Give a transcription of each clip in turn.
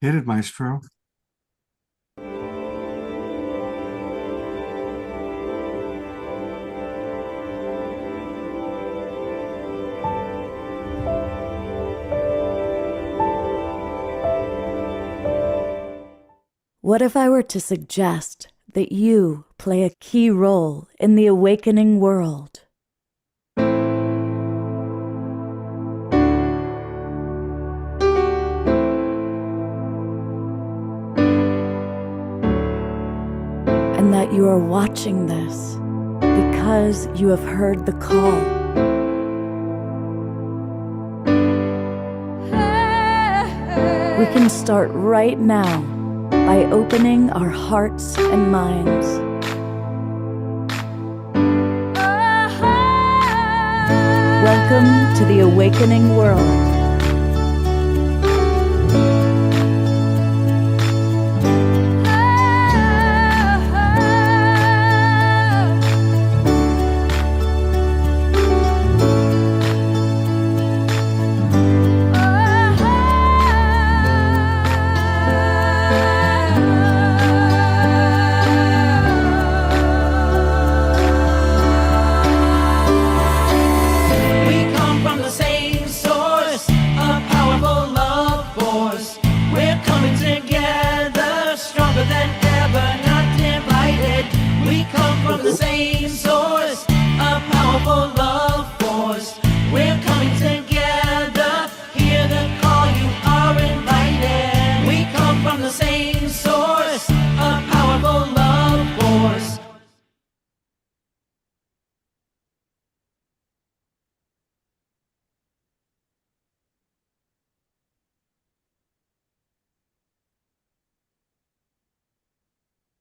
Hit it, maestro. What if I were to suggest that you play a key role in the awakening world? And that you are watching this because you have heard the call. We can start right now by opening our hearts and minds. Welcome to the awakening world.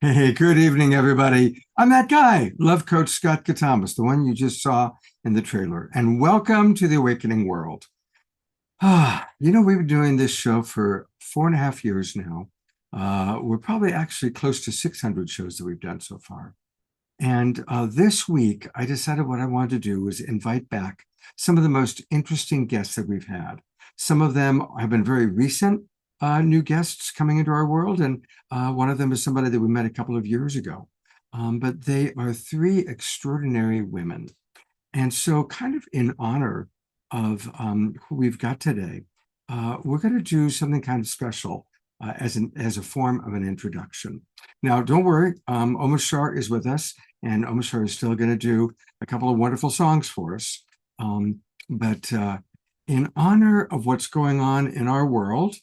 Hey, good evening, everybody. I'm that guy, Love Coach Scott Katamas, the one you just saw in the trailer. And welcome to the Awakening World. We've been doing this show for 4.5 years now. We're probably actually close to 600 shows that we've done so far. And this week, I decided what I wanted to do was invite back some of the most interesting guests that we've had. Some of them have been very recent new guests coming into our world, and one of them is somebody that we met a couple of years ago. But they are three extraordinary women. And so kind of in honor of who we've got today, we're going to do something kind of special as a form of an introduction. Now, don't worry, Omar Shah is with us, and Omar Shah is still going to do a couple of wonderful songs for us. But in honor of what's going on in our world,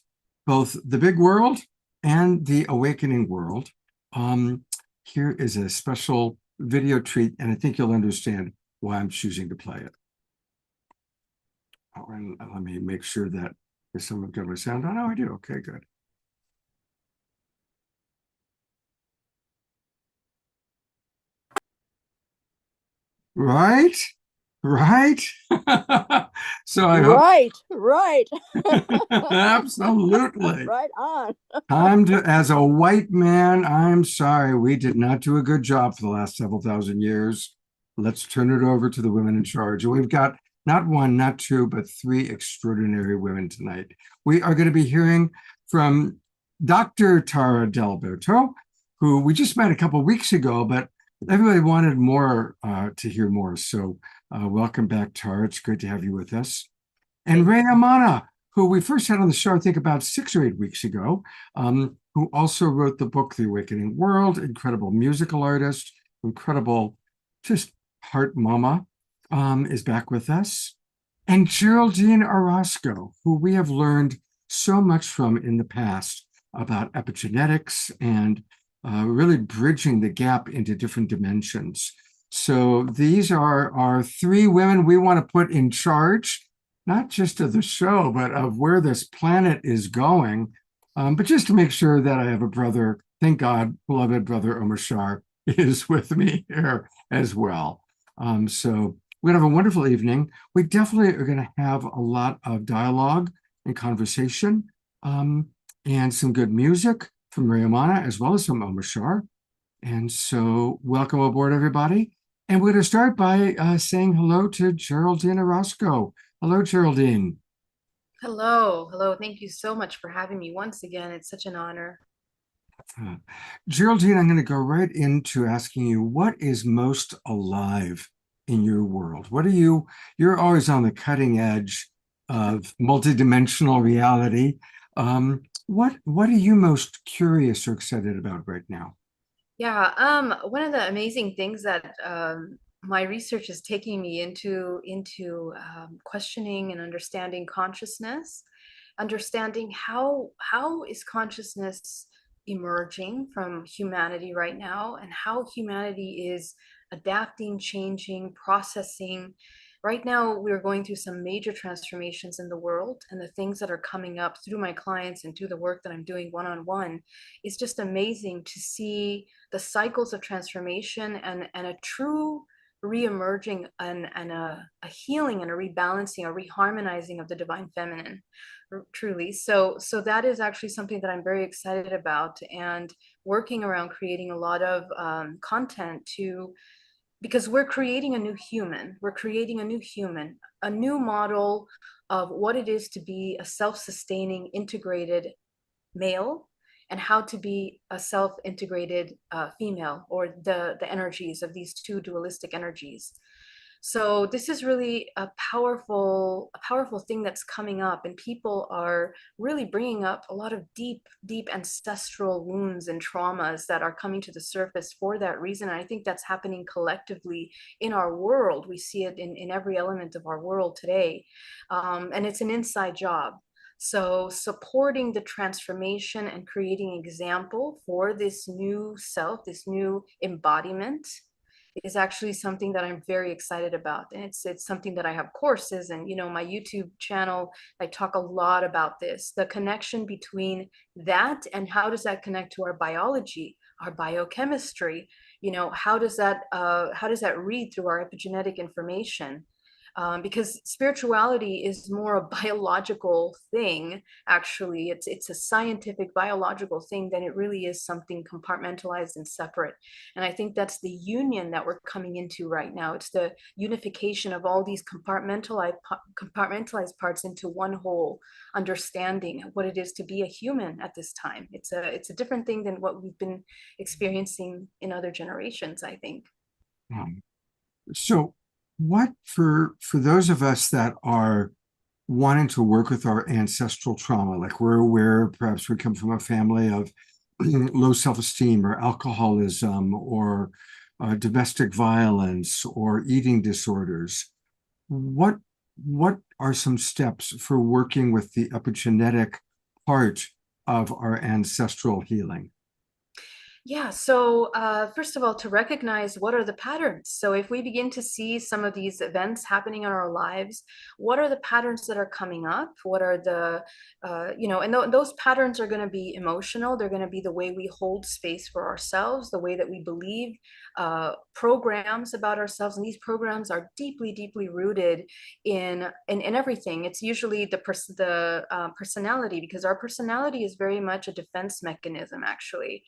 both the big world and the awakening world, here is a special video treat, and I think you'll understand why I'm choosing to play it. Oh, and let me make sure that is someone got my sound on. Oh, I do. Okay, good. Right? Right? So I hope. Right. Absolutely. Right on. As a white man, I'm sorry, we did not do a good job for the last several thousand years. Let's turn it over to the women in charge. And we've got not one, not two, but three extraordinary women tonight. We are going to be hearing from Dr. Tara Deliberto, who we just met a couple of weeks ago, but everybody wanted more to hear more. So welcome back, Tara. It's great to have you with us. And Reyes, who we first had on the show, I think about 6 or 8 weeks ago, who also wrote the book, The Awakening World, incredible musical artist, incredible just heart mama, is back with us. And Geraldine Orozco, who we have learned so much from in the past about epigenetics and really bridging the gap into different dimensions. So these are our three women we want to put in charge, not just of the show, but of where this planet is going. But just to make sure that I have a brother, thank God, beloved brother Omar Shah is with me here as well. So we're going to have a wonderful evening. We definitely are going to have a lot of dialogue and conversation, and some good music from Reyes as well as from Omar Shah. And so welcome aboard, everybody. And we're going to start by saying hello to Geraldine Orozco. Hello, Geraldine. Hello, hello. Thank you so much for having me once again. It's such an honor. Uh, Geraldine, I'm going to go right into asking you what is most alive in your world? You're always on the cutting edge of multidimensional reality. What are you most curious or excited about right now? Yeah, one of the amazing things that my research is taking me into questioning and understanding consciousness, understanding how is consciousness emerging from humanity right now, and how humanity is adapting, changing, processing. Right now, we're going through some major transformations in the world, and the things that are coming up through my clients and through the work that I'm doing one-on-one is just amazing to see the cycles of transformation and a true re-emerging and a healing and a rebalancing, a reharmonizing of the divine feminine, truly. So that is actually something that I'm very excited about, and working around creating a lot of content to, because we're creating a new human. We're creating a new human, a new model of what it is to be a self-sustaining, integrated male, and how to be a self-integrated female, or the energies of these two dualistic energies. So this is really a powerful thing that's coming up, and people are really bringing up a lot of deep ancestral wounds and traumas that are coming to the surface for that reason. And I think that's happening collectively in our world. We see it in every element of our world today, and it's an inside job. So supporting the transformation and creating an example for this new self, this new embodiment, is actually something that I'm very excited about. And it's something that I have courses, and my YouTube channel, I talk a lot about this, the connection between that and how does that connect to our biology, our biochemistry. How does that read through our epigenetic information? Because spirituality is more a biological thing. Actually, it's a scientific biological thing than it really is something compartmentalized and separate. And I think that's the union that we're coming into right now. It's the unification of all these compartmentalized parts into one whole understanding of what it is to be a human at this time. It's a different thing than what we've been experiencing in other generations, I think. Um, so, what for those of us that are wanting to work with our ancestral trauma, like we're aware, perhaps we come from a family of low self-esteem or alcoholism or domestic violence or eating disorders. What what are some steps for working with the epigenetic part of our ancestral healing? Yeah, so first of all, to recognize what are the patterns. So if we begin to see some of these events happening in our lives, what are the patterns that are coming up? What are and those patterns are going to be emotional. They're going to be the way we hold space for ourselves, the way that we believe programs about ourselves. And these programs are deeply rooted in everything. It's usually the personality, because our personality is very much a defense mechanism, actually.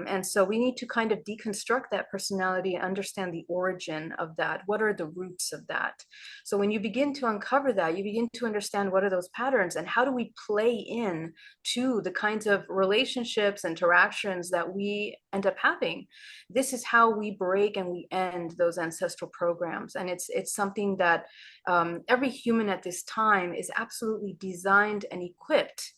And so we need to kind of deconstruct that personality and understand the origin of that. What are the roots of that? So when you begin to uncover that, you begin to understand what are those patterns and how do we play in to the kinds of relationships, interactions that we end up having. This is how we break and we end those ancestral programs. And it's something that every human at this time is absolutely designed and equipped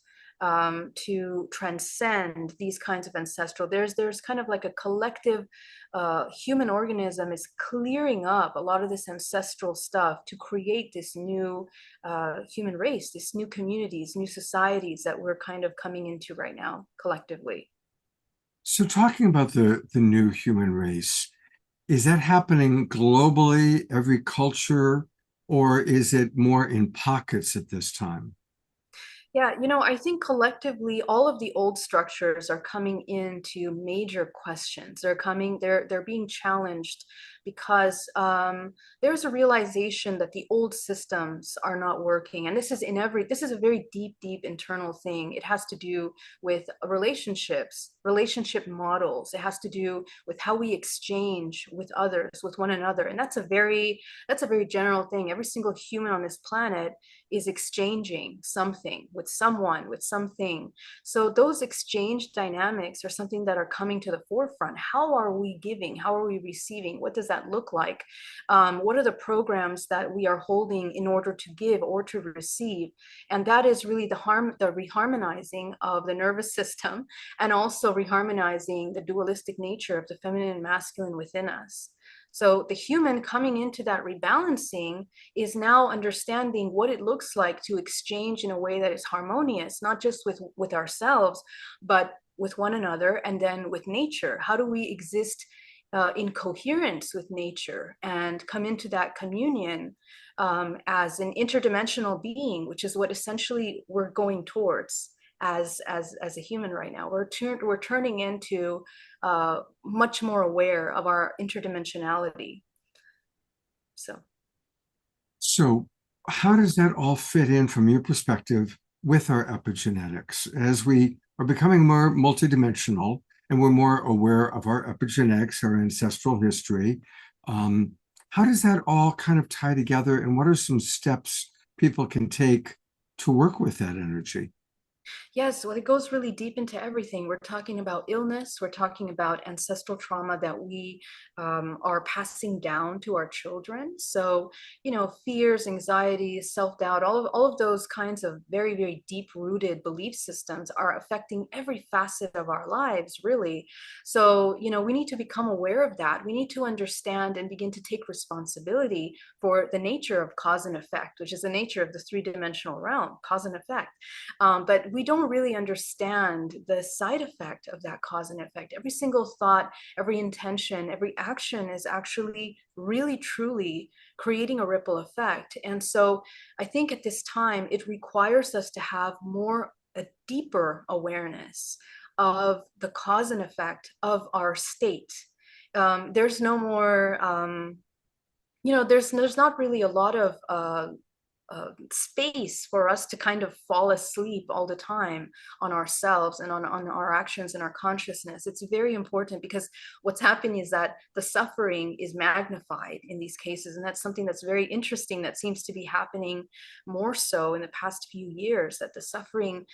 to transcend these kinds of ancestral. There's kind of like a collective human organism is clearing up a lot of this ancestral stuff to create this new human race, this new communities, new societies that we're kind of coming into right now collectively. So, talking about the new human race, is that happening globally, every culture, or is it more in pockets at this time? Yeah, I think collectively all of the old structures are coming into major questions. They're being challenged because there's a realization that the old systems are not working. And this is a very deep internal thing. It has to do with relationships. relationship models. It has to do with how we exchange with others, with one another. And that's a very general thing. Every single human on this planet is exchanging something with someone, with something. So those exchange dynamics are something that are coming to the forefront. How are we giving? How are we receiving? What does that look like? What are the programs that we are holding in order to give or to receive? And that is really the reharmonizing of the nervous system, and also reharmonizing the dualistic nature of the feminine and masculine within us. So the human coming into that rebalancing is now understanding what it looks like to exchange in a way that is harmonious, not just with ourselves, but with one another, and then with nature. How do we exist in coherence with nature and come into that communion as an interdimensional being, which is what essentially we're going towards as a human right now. We're turning into much more aware of our interdimensionality. So how does that all fit in from your perspective with our epigenetics as we are becoming more multidimensional and we're more aware of our epigenetics, our ancestral history? How does that all kind of tie together, and what are some steps people can take to work with that energy? Yes, well, it goes really deep into everything. We're talking about illness. We're talking about ancestral trauma that we are passing down to our children. So, fears, anxieties, self-doubt, all of those kinds of very, very deep-rooted belief systems are affecting every facet of our lives, really. So, we need to become aware of that. We need to understand and begin to take responsibility for the nature of cause and effect, which is the nature of the three-dimensional realm, cause and effect. But we don't really understand the side effect of that cause and effect. Every single thought, every intention, every action is actually really, truly creating a ripple effect. And so I think at this time, it requires us to have a deeper awareness of the cause and effect of our state. There's no more, there's not really a lot of space for us to kind of fall asleep all the time on ourselves and on our actions and our consciousness. It's very important, because what's happening is that the suffering is magnified in these cases. And that's something that's very interesting that seems to be happening more so in the past few years, that the suffering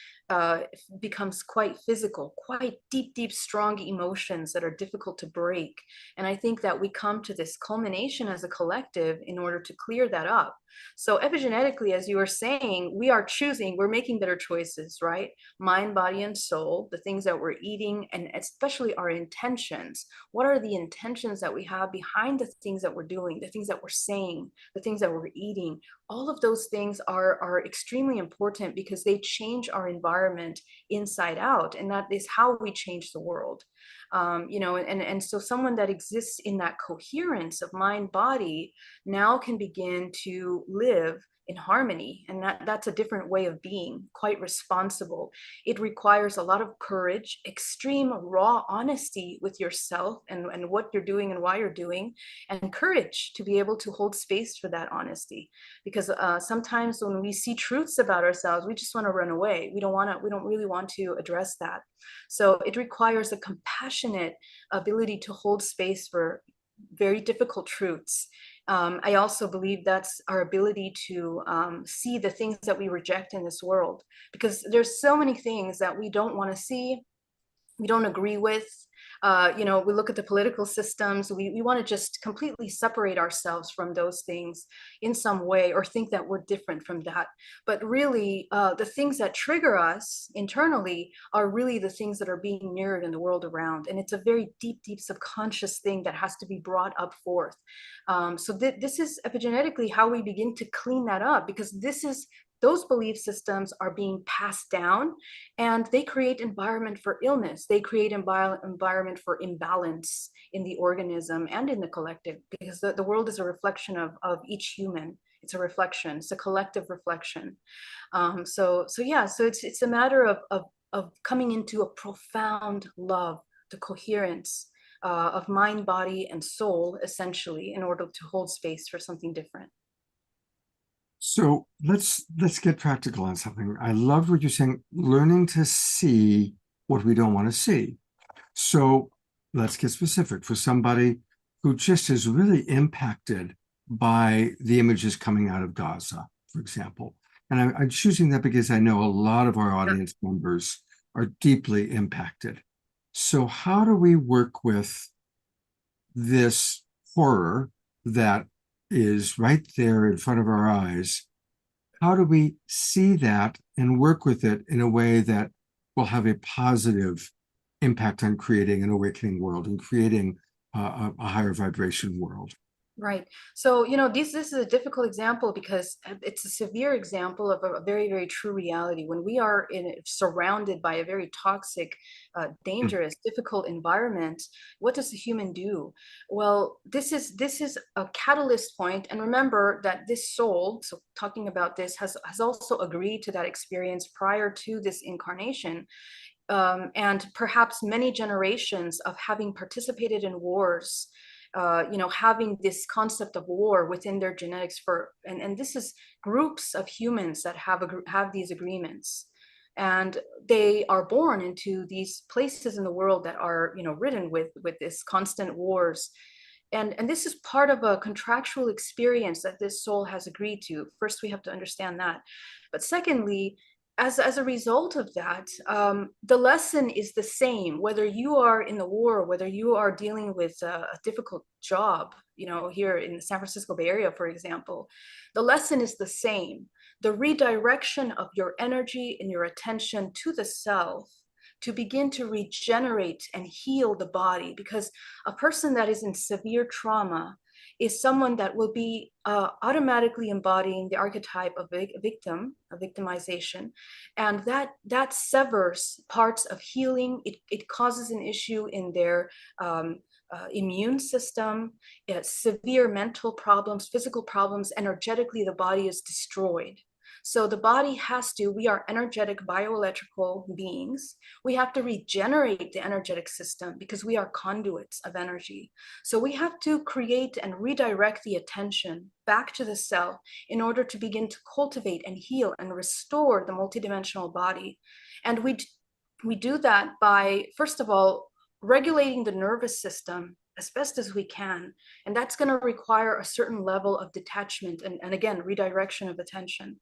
becomes quite physical, quite deep, strong emotions that are difficult to break. And I think that we come to this culmination as a collective in order to clear that up. So epigenetically, as you were saying, we're making better choices, right? Mind, body, and soul, the things that we're eating, and especially our intentions. What are the intentions that we have behind the things that we're doing, the things that we're saying, the things that we're eating? All of those things are extremely important, because they change our environment inside out. And that is how we change the world. And so someone that exists in that coherence of mind, body, now can begin to live in harmony. And that's a different way of being, quite responsible. It requires a lot of courage, extreme raw honesty with yourself and what you're doing and why you're doing, and courage to be able to hold space for that honesty. Because sometimes when we see truths about ourselves, we just want to run away. We don't really want to address that. So it requires a compassionate ability to hold space for very difficult truths. I also believe that's our ability to see the things that we reject in this world, because there's so many things that we don't want to see, we don't agree with. We look at the political systems, we want to just completely separate ourselves from those things in some way, or think that we're different from that. But really, the things that trigger us internally are really the things that are being mirrored in the world around. And it's a very deep subconscious thing that has to be brought up forth. So this is epigenetically how we begin to clean that up, because those belief systems are being passed down, and they create environment for illness. They create environment for imbalance in the organism and in the collective, because the world is a reflection of each human. It's a reflection. It's a collective reflection. So it's a matter of coming into a profound love, the coherence of mind, body, and soul, essentially, in order to hold space for something different. So let's get practical on something. I loved what you're saying, learning to see what we don't want to see. So let's get specific. For somebody who just is really impacted by the images coming out of Gaza, for example. And I'm choosing that because I know a lot of our audience members are deeply impacted. So how do we work with this horror that is right there in front of our eyes? How do we see that and work with it in a way that will have a positive impact on creating an awakening world and creating a higher vibration world? Right. So, this is a difficult example because it's a severe example of a very, very true reality. When we are surrounded by a very toxic, dangerous, difficult environment, what does the human do? Well, this is a catalyst point. And remember that this soul, so talking about this, has also agreed to that experience prior to this incarnation. And perhaps many generations of having participated in wars, having this concept of war within their genetics and this is groups of humans that have these agreements, and they are born into these places in the world that are, ridden with this constant wars. And this is part of a contractual experience that this soul has agreed to. First, we have to understand that. But secondly, as a result of that, the lesson is the same, whether you are in the war, whether you are dealing with a difficult job, here in the San Francisco Bay Area, for example. The lesson is the same. The redirection of your energy and your attention to the self to begin to regenerate and heal the body, because a person that is in severe trauma is someone that will be automatically embodying the archetype of a victim, a victimization, and that severs parts of healing. It causes an issue in their immune system, severe mental problems, physical problems. Energetically, the body is destroyed. So the body we are energetic bioelectrical beings. We have to regenerate the energetic system because we are conduits of energy. So we have to create and redirect the attention back to the cell in order to begin to cultivate and heal and restore the multidimensional body. And we do that by, first of all, regulating the nervous system as best as we can. And that's going to require a certain level of detachment and again, redirection of attention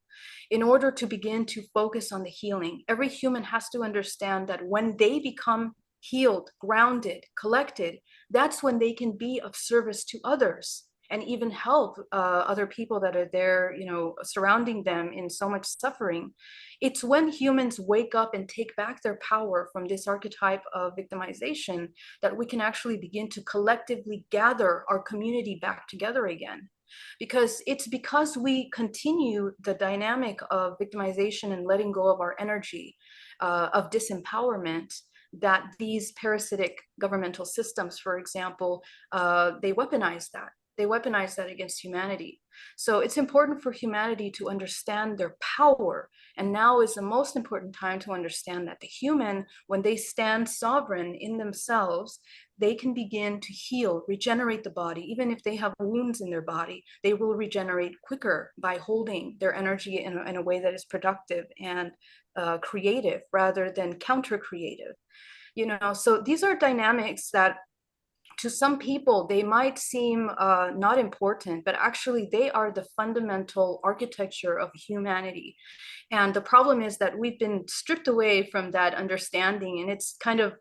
in order to begin to focus on the healing. Every human has to understand that when they become healed, grounded, collected, that's when they can be of service to others and even help other people that are there, surrounding them in so much suffering. It's when humans wake up and take back their power from this archetype of victimization that we can actually begin to collectively gather our community back together again. Because it's because we continue the dynamic of victimization and letting go of our energy, of disempowerment, that these parasitic governmental systems, for example, they weaponize that. They weaponize that against humanity. So it's important for humanity to understand their power. And now is the most important time to understand that the human, when they stand sovereign in themselves, they can begin to heal, regenerate the body. Even if they have wounds in their body, they will regenerate quicker by holding their energy in a way that is productive and creative rather than counter creative. So these are dynamics that to some people, they might seem not important, but actually they are the fundamental architecture of humanity. And the problem is that we've been stripped away from that understanding, and it's kind of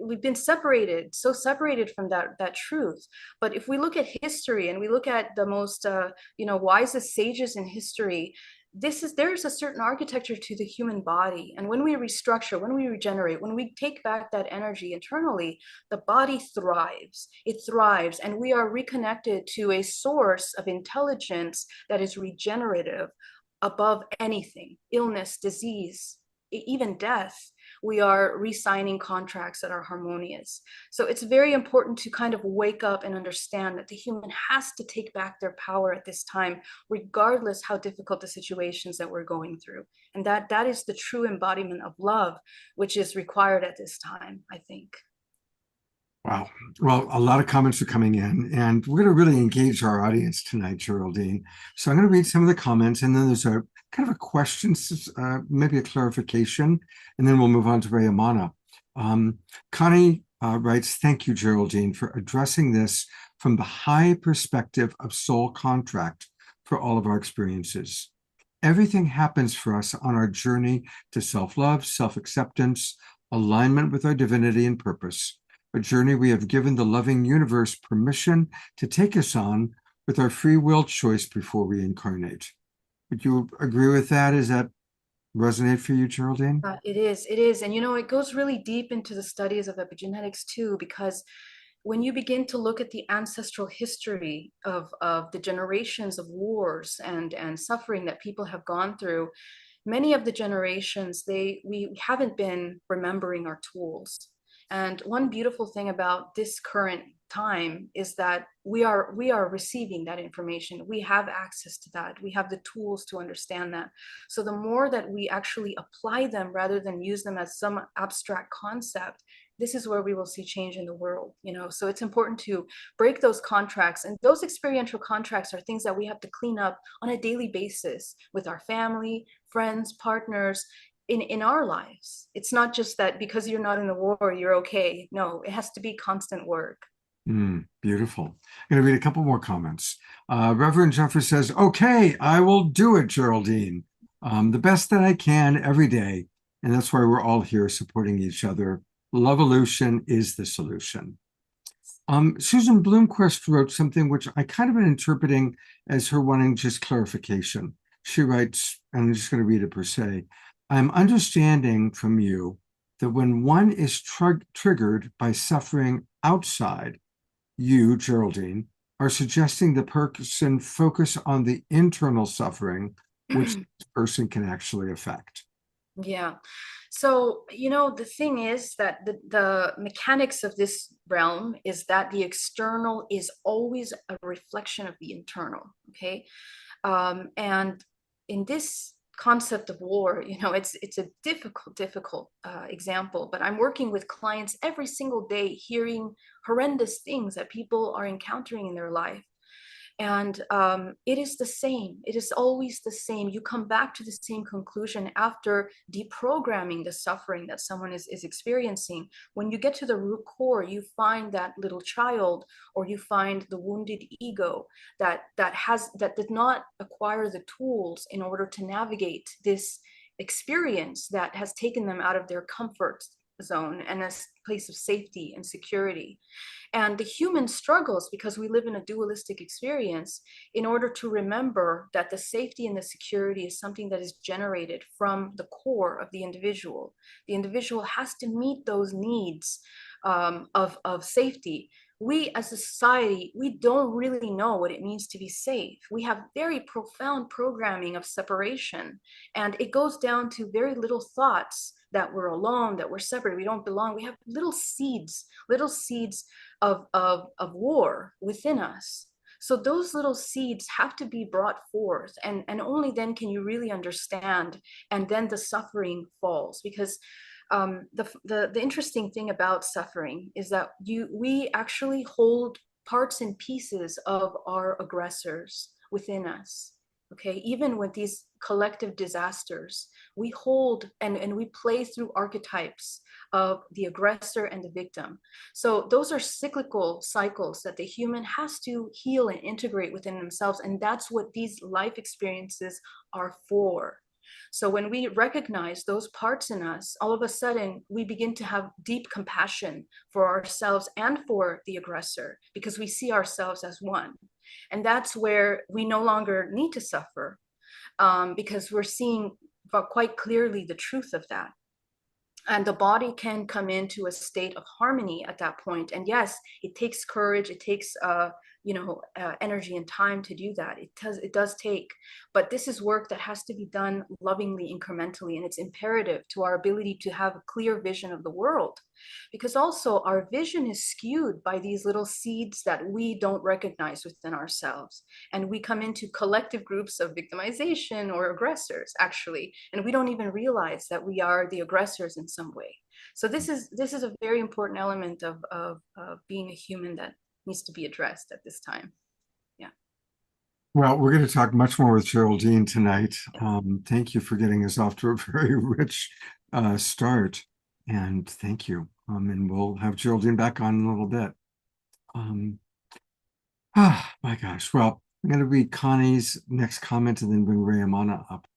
we've been so separated from that truth. But if we look at history and we look at the most, wisest sages in history, there's a certain architecture to the human body. And when we restructure, when we regenerate, when we take back that energy internally, the body thrives. It thrives, and we are reconnected to a source of intelligence that is regenerative above anything, illness, disease, even death. We are re-signing contracts that are harmonious. So it's very important to kind of wake up and understand that the human has to take back their power at this time, regardless how difficult the situations that we're going through. And that is the true embodiment of love, which is required at this time, I think. Wow. Well, a lot of comments are coming in, and we're going to really engage our audience tonight, Geraldine. So I'm going to read some of the comments, and then there's a kind of a question, maybe a clarification, and then we'll move on to Rayamana. Connie writes, thank you, Geraldine, for addressing this from the high perspective of soul contract for all of our experiences. Everything happens for us on our journey to self-love, self-acceptance, alignment with our divinity and purpose, a journey we have given the loving universe permission to take us on with our free will choice before we incarnate. Would you agree with that? Does that resonate for you, Geraldine? It is. And it goes really deep into the studies of epigenetics too, because when you begin to look at the ancestral history of the generations of wars and suffering that people have gone through, many of the generations, we haven't been remembering our tools. And one beautiful thing about this current time is that we are receiving that information. We have access to that. We have the tools to understand that. So the more that we actually apply them rather than use them as some abstract concept, this is where we will see change in the world. So it's important to break those contracts, and those experiential contracts are things that we have to clean up on a daily basis with our family, friends, partners, in our lives. It's not just that because you're not in the war, you're okay. No, it has to be constant work. Beautiful. I'm going to read a couple more comments. Reverend Jeffrey says, okay, I will do it, Geraldine. The best that I can every day. And that's why we're all here supporting each other. Lovolution is the solution. Susan Bloomquist wrote something which I kind of been interpreting as her wanting just clarification. She writes, and I'm just going to read it per se. I'm understanding from you that when one is triggered by suffering outside, you, Geraldine, are suggesting the person focus on the internal suffering, which the person can actually affect. Yeah. So, the thing is that the mechanics of this realm is that the external is always a reflection of the internal. Okay. And in this concept of war, it's a difficult example, but I'm working with clients every single day, hearing horrendous things that people are encountering in their life. And it is the same. It is always the same. You come back to the same conclusion after deprogramming the suffering that someone is experiencing. When you get to the root core, you find that little child, or you find the wounded ego that did not acquire the tools in order to navigate this experience that has taken them out of their comfort zone and a place of safety and security. And the human struggles, because we live in a dualistic experience, in order to remember that the safety and the security is something that is generated from the core of the individual. The individual has to meet those needs of safety. We as a society, we don't really know what it means to be safe. We have very profound programming of separation, and it goes down to very little thoughts that we're alone, that we're separate, we don't belong. We have little seeds of war within us. So those little seeds have to be brought forth, and only then can you really understand, and then the suffering falls. Because the interesting thing about suffering is that we actually hold parts and pieces of our aggressors within us. Okay, even with these collective disasters, we hold and we play through archetypes of the aggressor and the victim. So those are cyclical cycles that the human has to heal and integrate within themselves, and that's what these life experiences are for. So when we recognize those parts in us, all of a sudden we begin to have deep compassion for ourselves and for the aggressor, because we see ourselves as one. And that's where we no longer need to suffer, because we're seeing quite clearly the truth of that. And the body can come into a state of harmony at that point. And yes, it takes courage, it takes energy and time to do that. It does take, but this is work that has to be done lovingly, incrementally, and it's imperative to our ability to have a clear vision of the world. Because also our vision is skewed by these little seeds that we don't recognize within ourselves, and we come into collective groups of victimization or aggressors, actually, and we don't even realize that we are the aggressors in some way. So this is a very important element of being a human that needs to be addressed at this time. Yeah. Well, we're going to talk much more with Geraldine tonight. Thank you for getting us off to a very rich start. And thank you. And we'll have Geraldine back on in a little bit. Um, my gosh. Well, I'm going to read Connie's next comment and then bring Rayamana up.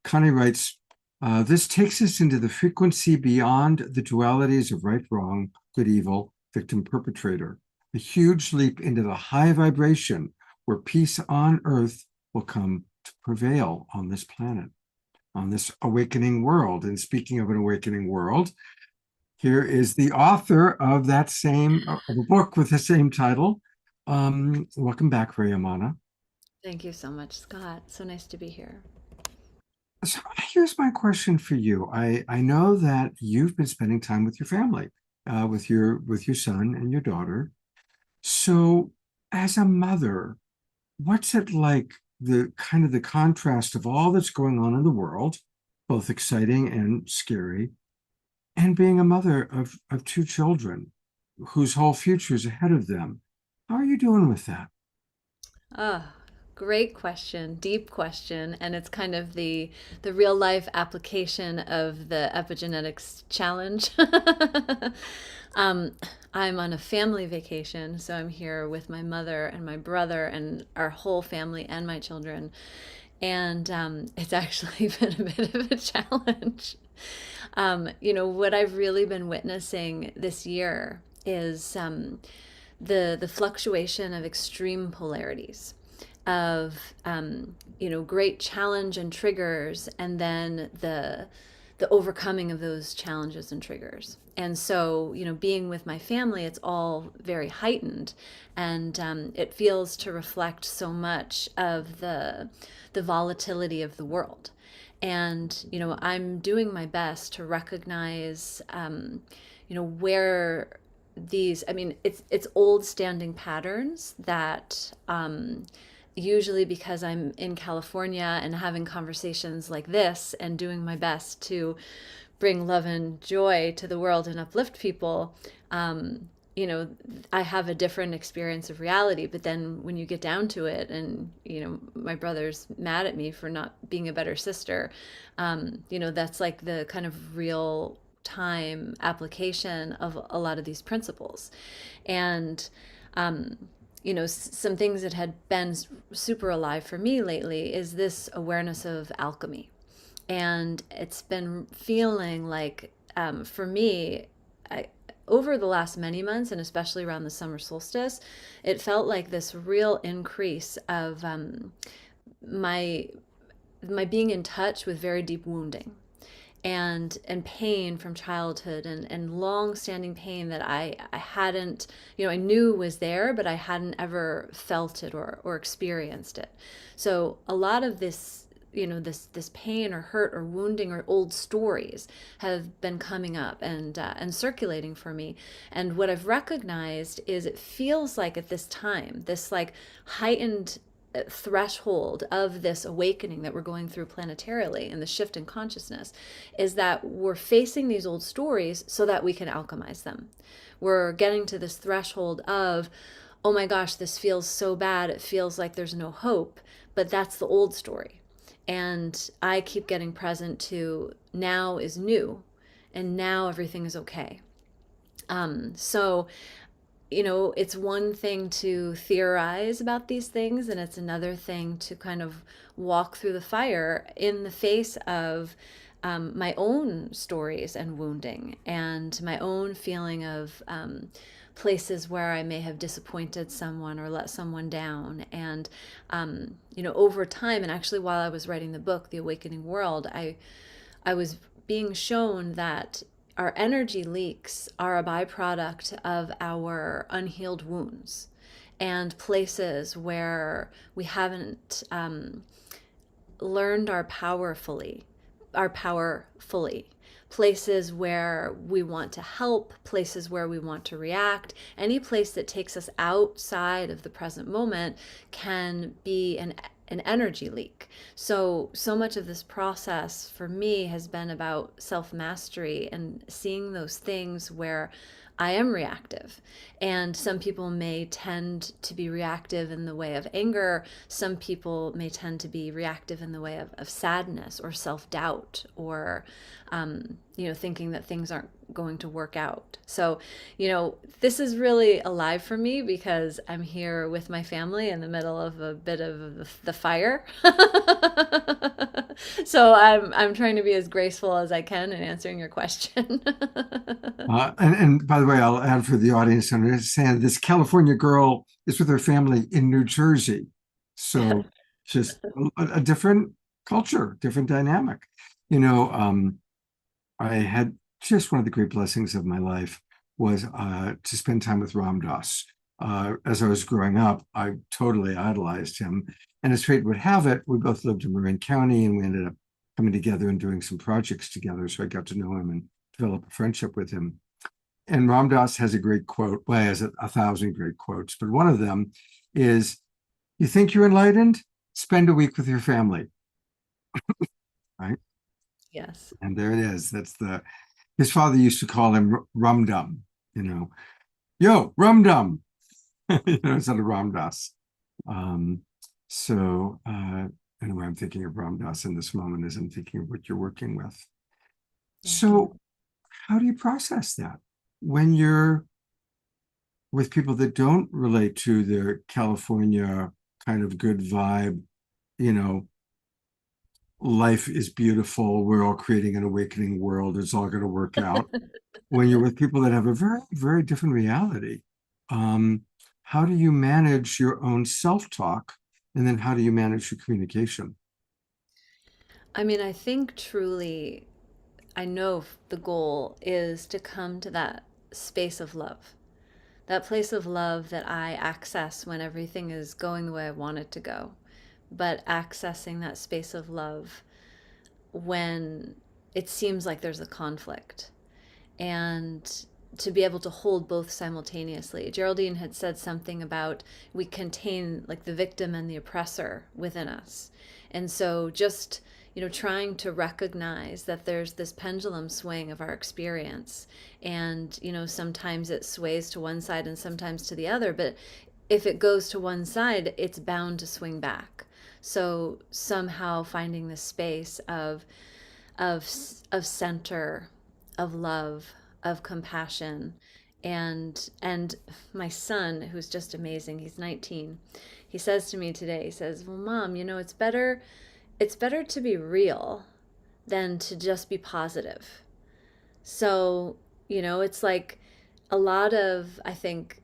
Connie writes, this takes us into the frequency beyond the dualities of right, wrong, good, evil, victim, perpetrator, a huge leap into the high vibration where peace on earth will come to prevail on this planet, on this awakening world. And speaking of an awakening world, here is the author of that same of a book with the same title. Welcome back, Rayamana. Thank you so much, Scott. So nice to be here. So here's my question for you. I know that you've been spending time with your family, with your son and your daughter. So as a mother, what's it like, the kind of the contrast of all that's going on in the world, both exciting and scary, and being a mother of two children whose whole future is ahead of them? How are you doing with that? Ah, great question, deep question, and it's kind of the real life application of the epigenetics challenge. um, I'm on a family vacation, so I'm here with my mother and my brother and our whole family and my children. And it's actually been a bit of a challenge. What I've really been witnessing this year is the fluctuation of extreme polarities of great challenge and triggers, and then the overcoming of those challenges and triggers. And so, being with my family, it's all very heightened, and it feels to reflect so much of the volatility of the world. And I'm doing my best to recognize where these, I mean, it's old standing patterns that usually, because I'm in California and having conversations like this and doing my best to bring love and joy to the world and uplift people, I have a different experience of reality. But then when you get down to it, and, my brother's mad at me for not being a better sister, that's like the kind of real time application of a lot of these principles. And, some things that had been super alive for me lately is this awareness of alchemy. And it's been feeling like, for me, over the last many months, and especially around the summer solstice, it felt like this real increase of my being in touch with very deep wounding and pain from childhood, and long standing pain that I hadn't, I knew was there, but I hadn't ever felt it or experienced it. So a lot of this, this pain or hurt or wounding or old stories have been coming up and circulating for me. And what I've recognized is it feels like at this time, this like heightened threshold of this awakening that we're going through planetarily, and the shift in consciousness, is that we're facing these old stories so that we can alchemize them. We're getting to this threshold of, oh my gosh, this feels so bad, it feels like there's no hope, but that's the old story. And I keep getting present to, now is new, and now everything is okay. So it's one thing to theorize about these things, and it's another thing to kind of walk through the fire in the face of my own stories and wounding, and my own feeling of places where I may have disappointed someone or let someone down. And, over time, and actually while I was writing the book, The Awakening World, I was being shown that our energy leaks are a byproduct of our unhealed wounds and places where we haven't learned our power fully, places where we want to help, places where we want to react. Any place that takes us outside of the present moment can be an energy leak. So much of this process for me has been about self-mastery and seeing those things where I am reactive. And some people may tend to be reactive in the way of anger. Some people may tend to be reactive in the way of sadness or self-doubt, or thinking that things aren't going to work out. So, this is really alive for me because I'm here with my family in the middle of a bit of the fire. So I'm trying to be as graceful as I can in answering your question. And by the way, I'll add for the audience to understand this California girl is with her family in New Jersey. So just a different culture, different dynamic. I had just one of the great blessings of my life was to spend time with Ram Dass. As I was growing up, I totally idolized him. And as fate would have it, we both lived in Marin County and we ended up coming together and doing some projects together. So I got to know him and develop a friendship with him. And Ram Dass has a great quote. Well, he has 1,000 great quotes, but one of them is, "You think you're enlightened? Spend a week with your family." Right? Yes. And there it is. His father used to call him Rum Dum, yo, Rum Dum, instead of Ram Dass. So anyway, I'm thinking of Ram Dass in this moment as I'm thinking of what you're working with. Thank you. So how do you process that when you're with people that don't relate to the California kind of good vibe, you know, life is beautiful, we're all creating an awakening world, it's all going to work out. When you're with people that have a very, very different reality, how do you manage your own self-talk? And then how do you manage your communication? I mean, I think truly, I know the goal is to come to that space of love, that place of love that I access when everything is going the way I want it to go, but accessing that space of love when it seems like there's a conflict, and to be able to hold both simultaneously. Geraldine had said something about we contain like the victim and the oppressor within us. And so just, trying to recognize that there's this pendulum swing of our experience. And, sometimes it sways to one side and sometimes to the other. But if it goes to one side, it's bound to swing back. So somehow finding the space of of center, of love, of compassion, and my son, who's just amazing, he's 19. He says to me today, he says, "Well, Mom, it's better to be real than to just be positive." So, it's like a lot of, I think,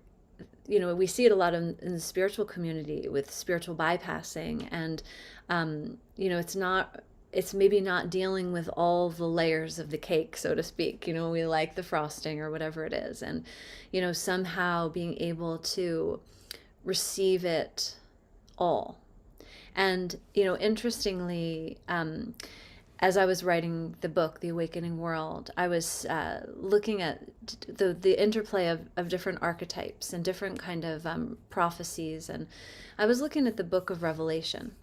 we see it a lot in the spiritual community with spiritual bypassing, and it's maybe not dealing with all the layers of the cake, so to speak. We like the frosting or whatever it is, and somehow being able to receive it all. And interestingly, as I was writing the book, The Awakening World, I was looking at the interplay of different archetypes and different kind of prophecies. And I was looking at the book of Revelation.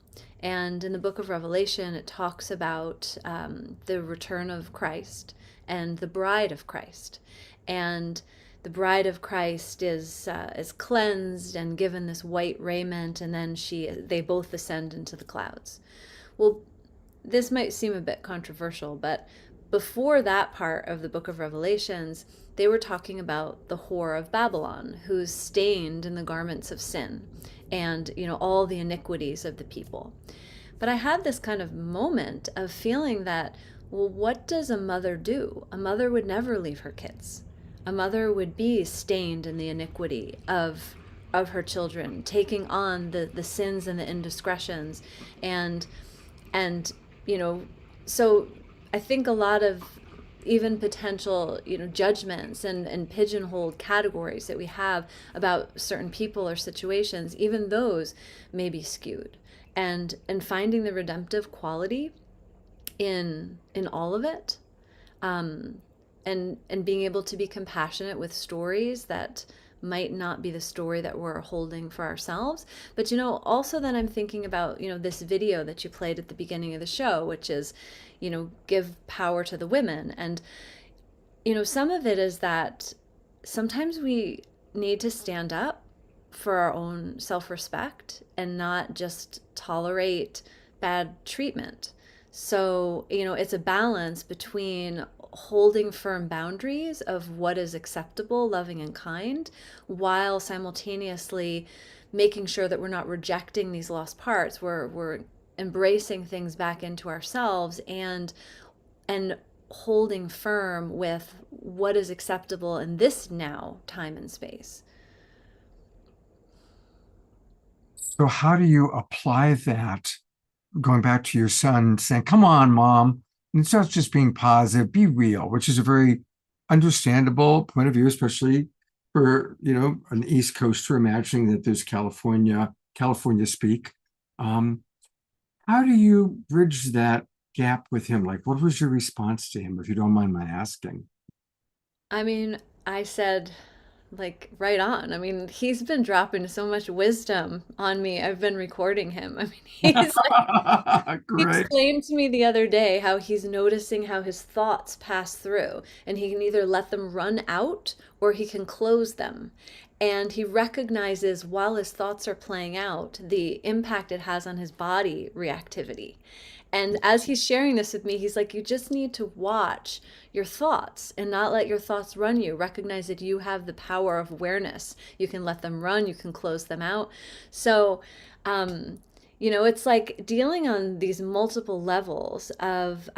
And in the book of Revelation, it talks about the return of Christ and the bride of Christ. And the bride of Christ is cleansed and given this white raiment, and then they both ascend into the clouds. Well, this might seem a bit controversial, but before that part of the book of Revelations, they were talking about the whore of Babylon, who's stained in the garments of sin and, all the iniquities of the people. But I had this kind of moment of feeling that, well, what does a mother do? A mother would never leave her kids. A mother would be stained in the iniquity of her children, taking on the sins and the indiscretions, and so I think a lot of even potential judgments and pigeonholed categories that we have about certain people or situations, even those may be skewed, and finding the redemptive quality in all of it, and being able to be compassionate with stories that might not be the story that we're holding for ourselves. But also then I'm thinking about this video that you played at the beginning of the show, which is give power to the women. And some of it is that sometimes we need to stand up for our own self-respect and not just tolerate bad treatment. So it's a balance between holding firm boundaries of what is acceptable, loving, and kind, while simultaneously making sure that we're not rejecting these lost parts. We're embracing things back into ourselves, and holding firm with what is acceptable in this now time and space. So how do you apply that, going back to your son saying, come on, mom, and it's not just being positive, be real, which is a very understandable point of view, especially for, an East Coaster imagining that there's California speak. Um, how do you bridge that gap with him? Like, what was your response to him, if you don't mind my asking? I mean, I said, like, right on. I mean, he's been dropping so much wisdom on me. I've been recording him. I mean, he Great. explained to me the other day how he's noticing how his thoughts pass through, and he can either let them run out or he can close them. And he recognizes while his thoughts are playing out the impact it has on his body reactivity. And as he's sharing this with me, he's like, you just need to watch your thoughts and not let your thoughts run you. Recognize that you have the power of awareness. You can let them run, you can close them out. So, um, it's like dealing on these multiple levels of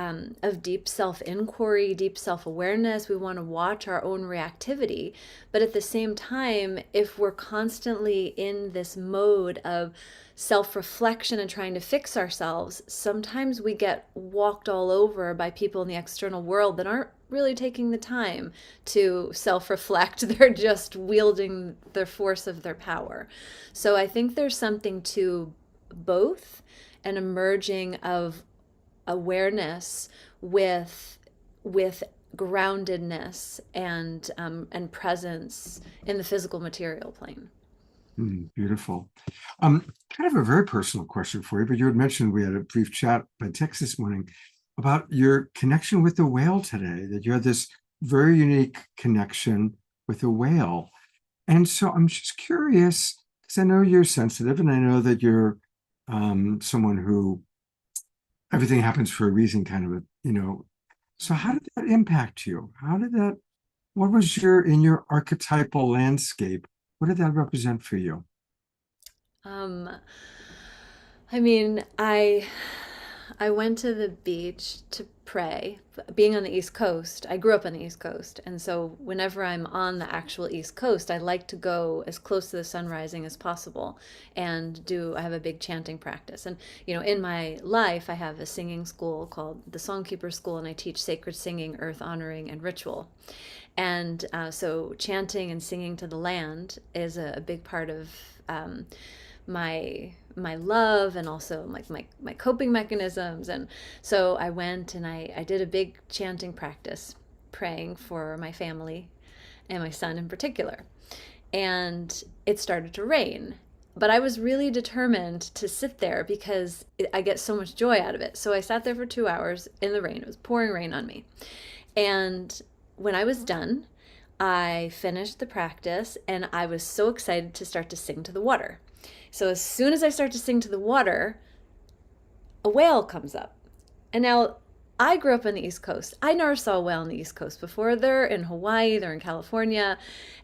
deep self inquiry, deep self awareness. We want to watch our own reactivity, but at the same time, if we're constantly in this mode of self reflection and trying to fix ourselves, sometimes we get walked all over by people in the external world that aren't really taking the time to self reflect. They're just wielding the force of their power. So I think there's something to both, an emerging of awareness with groundedness and presence in the physical material plane. Beautiful. Kind of a very personal question for you, but you had mentioned, we had a brief chat by text this morning about your connection with the whale today, that you had this very unique connection with a whale. And so I'm just curious, because I know you're sensitive and I know that you're someone who everything happens for a reason, kind of so how did that impact you? What was in your archetypal landscape? What did that represent for you? Um, I mean, I went to the beach to pray. Being on the East Coast, I grew up on the East Coast, and so whenever I'm on the actual East Coast, I like to go as close to the sun rising as possible and I have a big chanting practice. And in my life, I have a singing school called the Songkeeper School, and I teach sacred singing, earth honoring, and ritual. And so chanting and singing to the land is a big part of my love, and also like my coping mechanisms. And so I went and I did a big chanting practice, praying for my family and my son in particular. And it started to rain, but I was really determined to sit there because I get so much joy out of it. So I sat there for 2 hours in the rain. It was pouring rain on me. And when I was done, I finished the practice and I was so excited to start to sing to the water. So as soon as I start to sing to the water, a whale comes up. And now I grew up on the East Coast. I never saw a whale on the East Coast before. They're in Hawaii, they're in California.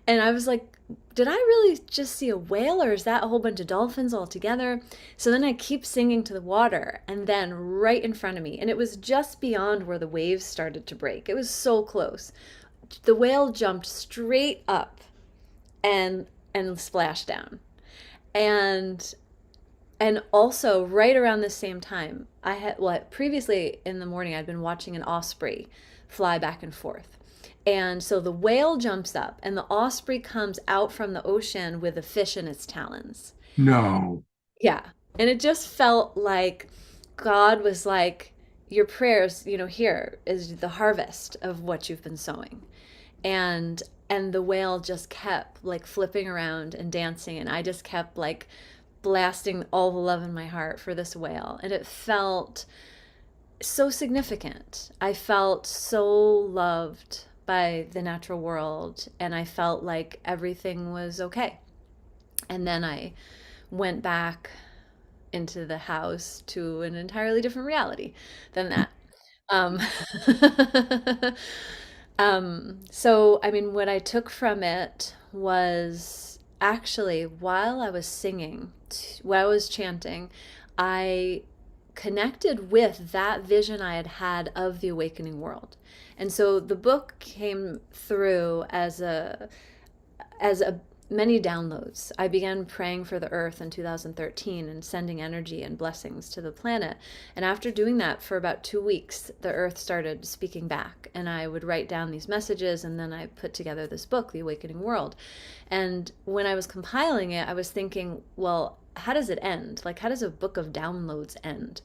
And I was like, did I really just see a whale, or is that a whole bunch of dolphins all together? So then I keep singing to the water, and then right in front of me, and it was just beyond where the waves started to break. It was so close. The whale jumped straight up and splashed down. And also right around the same time, previously in the morning I'd been watching an osprey fly back and forth. And so the whale jumps up and the osprey comes out from the ocean with a fish in its talons. No. Yeah. And it just felt like God was like, your prayers, here is the harvest of what you've been sowing. And the whale just kept like flipping around and dancing, and I just kept like blasting all the love in my heart for this whale, and it felt so significant. I felt so loved by the natural world, and I felt like everything was okay. And then I went back into the house to an entirely different reality than that. Um, so, I mean, what I took from it was actually while I was singing, while I was chanting, I connected with that vision I had had of the awakening world. And so the book came through as a many downloads. I began praying for the earth in 2013 and sending energy and blessings to the planet. And after doing that for about 2 weeks, the earth started speaking back. And I would write down these messages, and then I put together this book, The Awakening World. And when I was compiling it, I was thinking, well, how does it end? Like, how does a book of downloads end?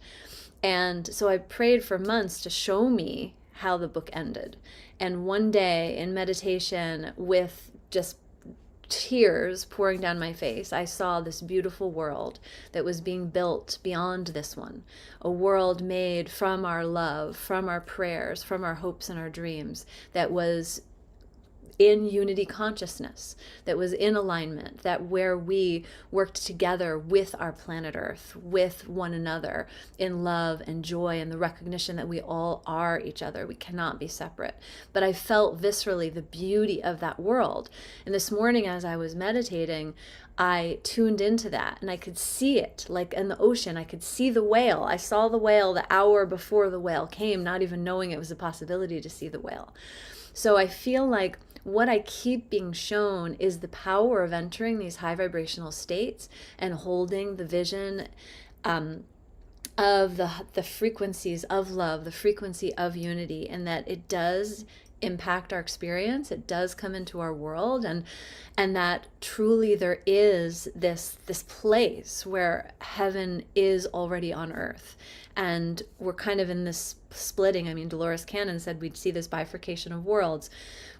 And so I prayed for months to show me how the book ended. And one day in meditation, with just tears pouring down my face, I saw this beautiful world that was being built beyond this one. A world made from our love, from our prayers, from our hopes and our dreams, that was in unity consciousness, that was in alignment, that where we worked together with our planet Earth, with one another, in love and joy and the recognition that we all are each other. We cannot be separate. But I felt viscerally the beauty of that world. And this morning, as I was meditating, I tuned into that and I could see it like in the ocean. I could see the whale. I saw the whale the hour before the whale came, not even knowing it was a possibility to see the whale. So I feel like what I keep being shown is the power of entering these high vibrational states and holding the vision of the frequencies of love, the frequency of unity, and that it does impact our experience. It does come into our world, and that truly there is this place where heaven is already on earth. And we're kind of in this splitting. I mean, Dolores Cannon said we'd see this bifurcation of worlds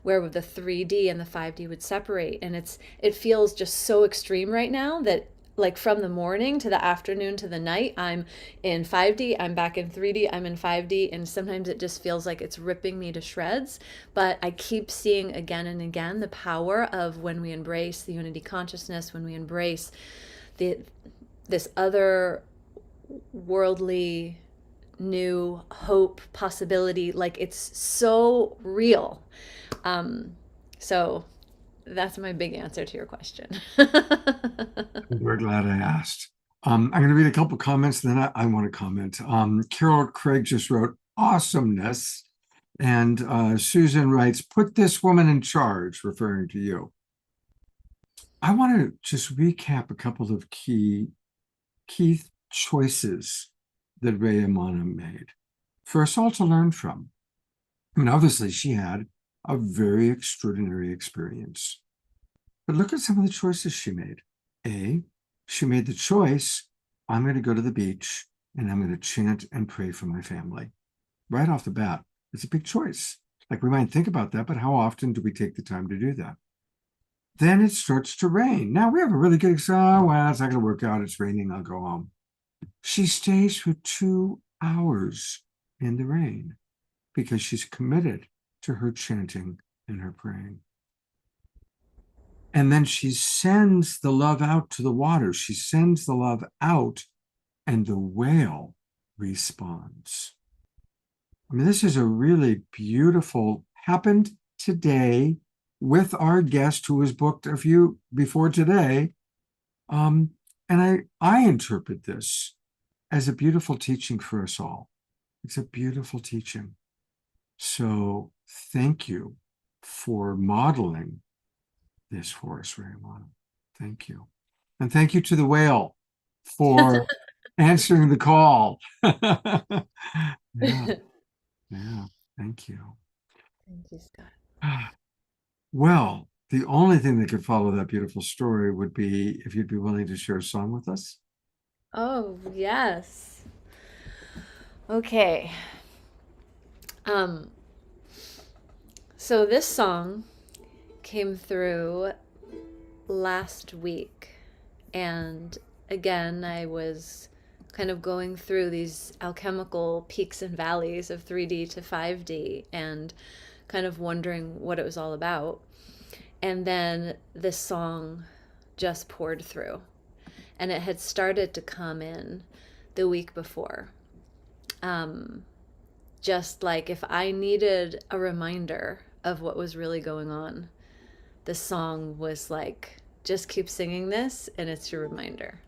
where the 3D and the 5D would separate. And it feels just so extreme right now that, like, from the morning to the afternoon to the night, I'm in 5D, I'm back in 3D, I'm in 5D, and sometimes it just feels like it's ripping me to shreds. But I keep seeing again and again the power of when we embrace the unity consciousness, when we embrace this other worldly new hope possibility, like it's so real. So that's my big answer to your question. I'm very glad I asked. I'm going to read a couple comments, and then I want to comment. Carol Craig just wrote awesomeness. And Susan writes, put this woman in charge, referring to you. I want to just recap a couple of key choices that Rayamana made for us all to learn from. I mean, obviously, she had a very extraordinary experience. But look at some of the choices she made. She made the choice, I'm going to go to the beach and I'm going to chant and pray for my family. Right off the bat, it's a big choice. Like, we might think about that, but how often do we take the time to do that? Then it starts to rain. Now we have a really good, well, it's not going to work out. It's raining. I'll go home. She stays for 2 hours in the rain because she's committed to her chanting and her praying. And then she sends the love out to the water. She sends the love out, and the whale responds. I mean, this is a really beautiful, happened today with our guest who was booked a few before today. And I interpret this as a beautiful teaching for us all. It's a beautiful teaching. So thank you for modeling this for us, Raymond. Thank you. And thank you to the whale for answering the call. Yeah. Yeah. Thank you. Thank you, Scott. Well, the only thing that could follow that beautiful story would be if you'd be willing to share a song with us. Oh, yes. Okay. Um, so this song came through last week, and again, I was kind of going through these alchemical peaks and valleys of 3D to 5D and kind of wondering what it was all about. And then this song just poured through, and it had started to come in the week before. just like if I needed a reminder of what was really going on, the song was like, just keep singing this and it's your reminder.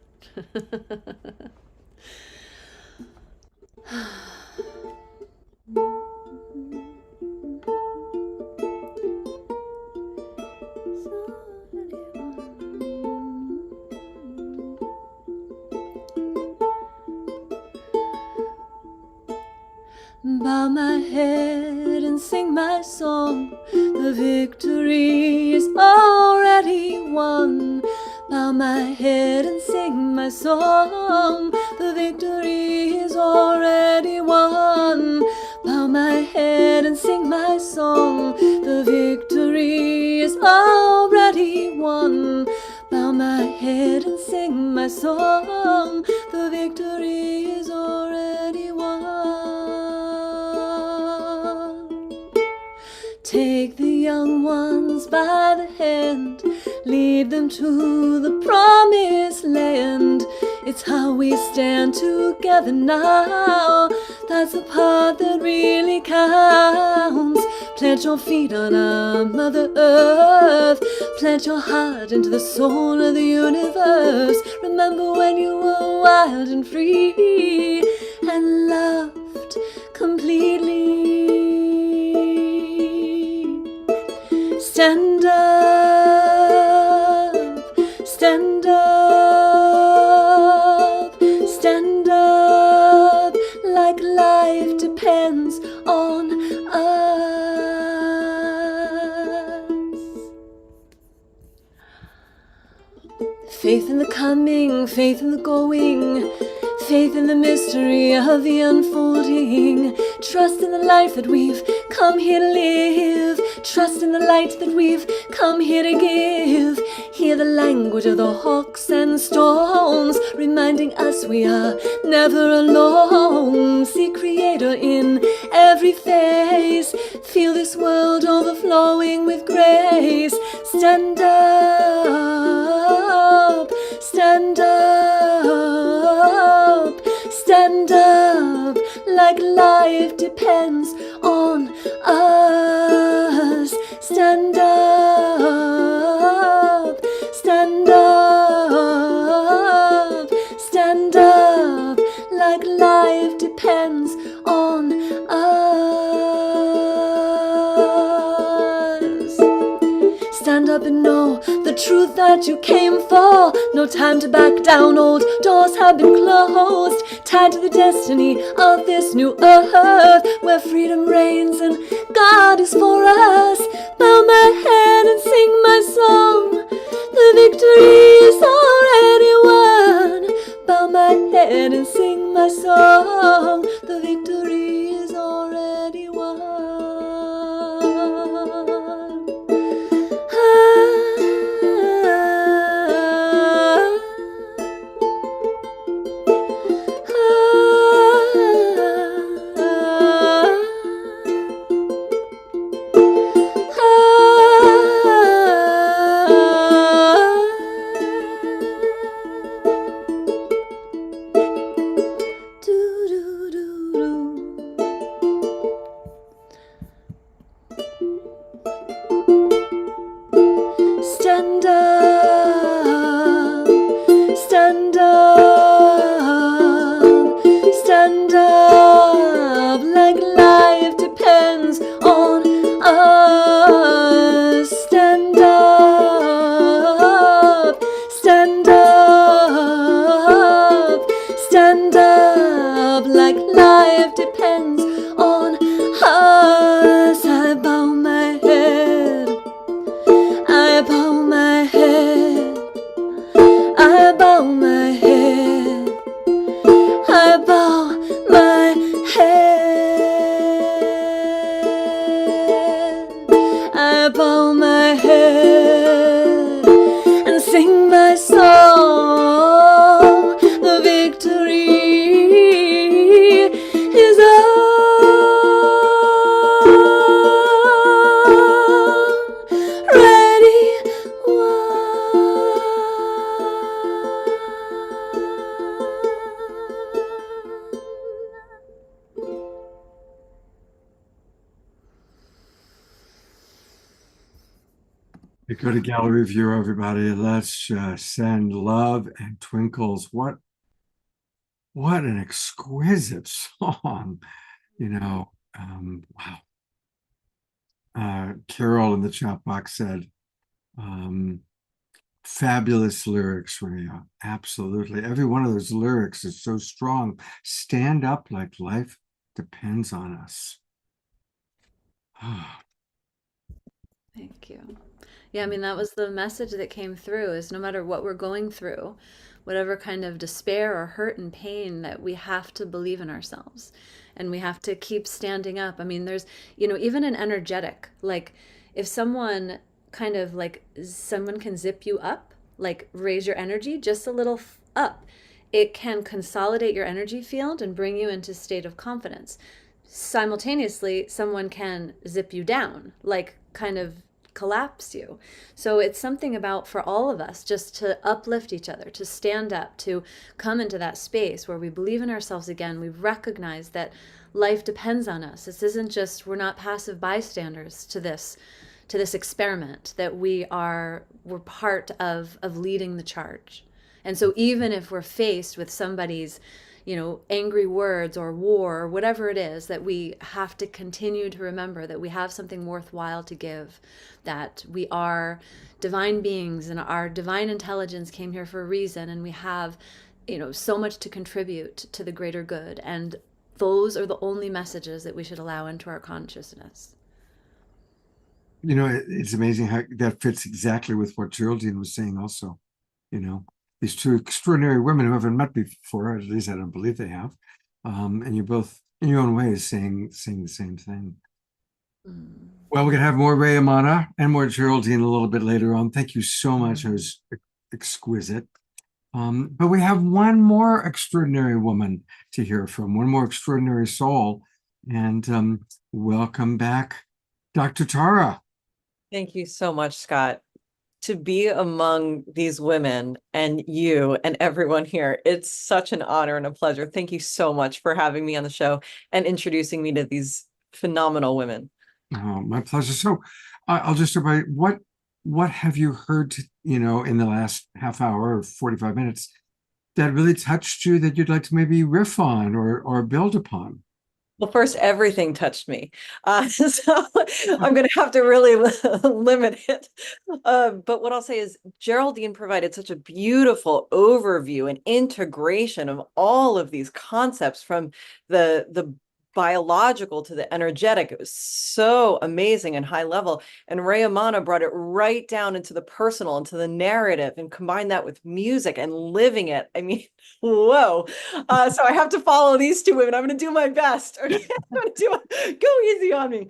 Bow my head and sing my song. The victory is already won. Bow my head and sing my song. The victory is already won. Bow my head and sing my song. The victory is already won. Bow my head and sing my song. The victory is already won. Take the young ones by the hand, lead them to the promised land. It's how we stand together now, that's the part that really counts. Plant your feet on our Mother Earth, plant your heart into the soul of the universe. Remember when you were wild and free and loved completely. Stand up, stand up, stand up, like life depends on us. Faith in the coming, faith in the going, faith in the mystery of the unfolding. Trust in the life that we've come here to live. Trust in the light that we've come here to give. Hear the language of the hawks and storms, reminding us we are never alone. See Creator in every face. Feel this world overflowing with grace. Stand up, stand up, stand up, like life depends on us. Stand up, stand up, stand up, like life depends on us. Stand up and know the truth that you came for. No time to back down, old doors have been closed. Tied to the destiny of this new earth, where freedom reigns and God is for us. Bow my head and sing my song. The victory is already won. Bow my head and sing my song. The victory is already won. Stand up, stand up, stand up, like life depends on us. Stand up, stand up, stand up, like life depends on us. I bow my head, I bow my head, I bow my head, I bow my head, I bow my head and sing my song. The victory is You go to gallery view, everybody. Let's just send love and twinkles. What an exquisite song, you know. Wow. Carol in the chat box said, um, fabulous lyrics, Rhea. Absolutely. Every one of those lyrics is so strong. Stand up like life depends on us. Thank you. Yeah, I mean, that was the message that came through is no matter what we're going through, whatever kind of despair or hurt and pain, that we have to believe in ourselves and we have to keep standing up. I mean, there's, even an energetic, like if someone kind of like someone can zip you up, like raise your energy just a little up, it can consolidate your energy field and bring you into a state of confidence. Simultaneously, someone can zip you down, like kind of collapse you. So it's something about for all of us just to uplift each other, to stand up, to come into that space where we believe in ourselves again. We recognize that life depends on us. This isn't just, we're not passive bystanders to this experiment, that we're part of leading the charge. And so even if we're faced with somebody's angry words or war or whatever it is, that we have to continue to remember that we have something worthwhile to give, that we are divine beings and our divine intelligence came here for a reason, and we have, so much to contribute to the greater good. And those are the only messages that we should allow into our consciousness. It's amazing how that fits exactly with what Geraldine was saying also. These two extraordinary women who haven't met before, at least I don't believe they have. And you're both in your own ways saying the same thing. Mm. Well, we're gonna have more Ray Amana and more Geraldine a little bit later on. Thank you so much. It was exquisite. But we have one more extraordinary woman to hear from, one more extraordinary soul. And welcome back, Dr. Tara. Thank you so much, Scott. To be among these women and you and everyone here, it's such an honor and a pleasure. Thank you so much for having me on the show and introducing me to these phenomenal women. Oh, my pleasure. So I'll just start by what have you heard, in the last half hour or 45 minutes that really touched you that you'd like to maybe riff on or build upon? Well, first, everything touched me. So I'm going to have to really limit it. But what I'll say is Geraldine provided such a beautiful overview and integration of all of these concepts from the biological to the energetic. It was so amazing and high level. And Rayamana brought it right down into the personal, into the narrative, and combined that with music and living it. I mean, whoa. So I have to follow these two women. I'm going to do my best. Okay? Go easy on me.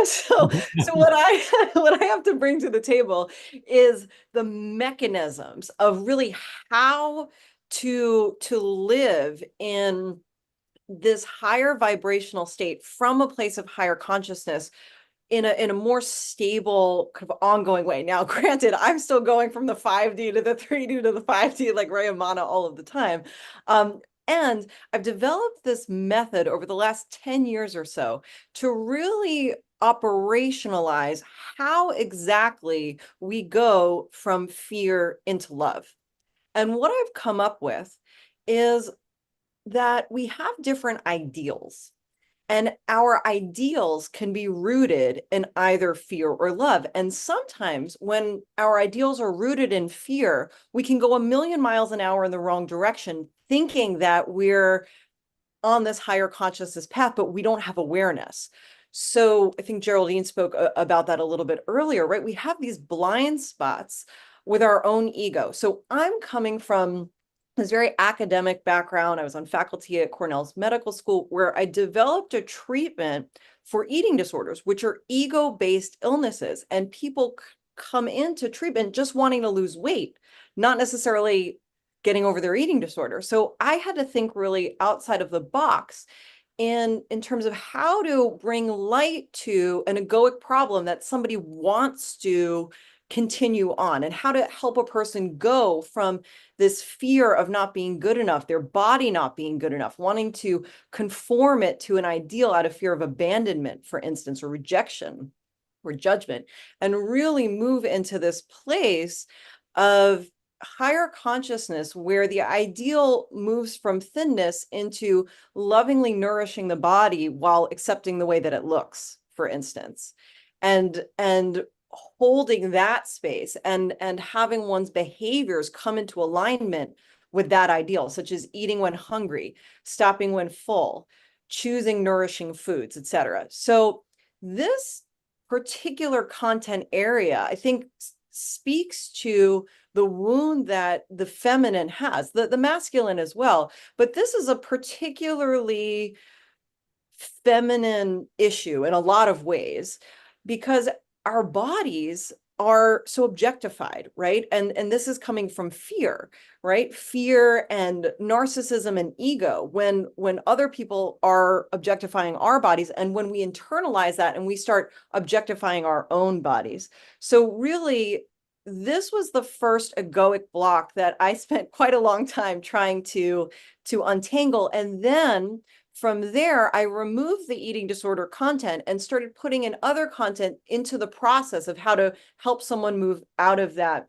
So what I have to bring to the table is the mechanisms of really how to live in this higher vibrational state from a place of higher consciousness in a more stable kind of ongoing way. Now, granted, I'm still going from the 5D to the 3D to the 5D like Rayamana all of the time. And I've developed this method over the last 10 years or so to really operationalize how exactly we go from fear into love. And what I've come up with is that we have different ideals, and our ideals can be rooted in either fear or love. And sometimes when our ideals are rooted in fear, we can go a million miles an hour in the wrong direction, thinking that we're on this higher consciousness path, but we don't have awareness. So I think Geraldine spoke about that a little bit earlier, right? We have these blind spots with our own ego. So I'm coming from this very academic background. I was on faculty at Cornell's medical school, where I developed a treatment for eating disorders, which are ego-based illnesses. And people come into treatment just wanting to lose weight, not necessarily getting over their eating disorder. So I had to think really outside of the box in terms of how to bring light to an egoic problem that somebody wants to continue on, and how to help a person go from this fear of not being good enough, their body not being good enough, wanting to conform it to an ideal out of fear of abandonment, for instance, or rejection. or judgment, and really move into this place of higher consciousness where the ideal moves from thinness into lovingly nourishing the body while accepting the way that it looks, for instance, and holding that space and having one's behaviors come into alignment with that ideal, such as eating when hungry, stopping when full, choosing nourishing foods, etc. So this particular content area, I think, speaks to the wound that the feminine has, the masculine as well. But this is a particularly feminine issue in a lot of ways because our bodies are so objectified, right? And this is coming from fear, right? Fear and narcissism and ego when other people are objectifying our bodies and when we internalize that and we start objectifying our own bodies. So really, this was the first egoic block that I spent quite a long time trying to untangle. And then from there, I removed the eating disorder content and started putting in other content into the process of how to help someone move out of that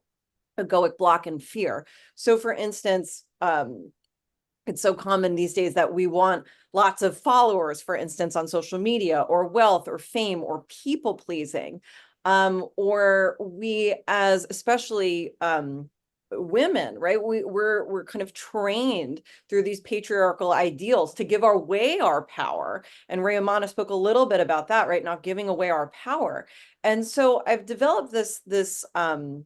egoic block and fear. So for instance, it's so common these days that we want lots of followers, for instance, on social media, or wealth or fame or people pleasing. Or we, as especially women, right? We're kind of trained through these patriarchal ideals to give away our power. And Raymana spoke a little bit about that, right? Not giving away our power. And so I've developed this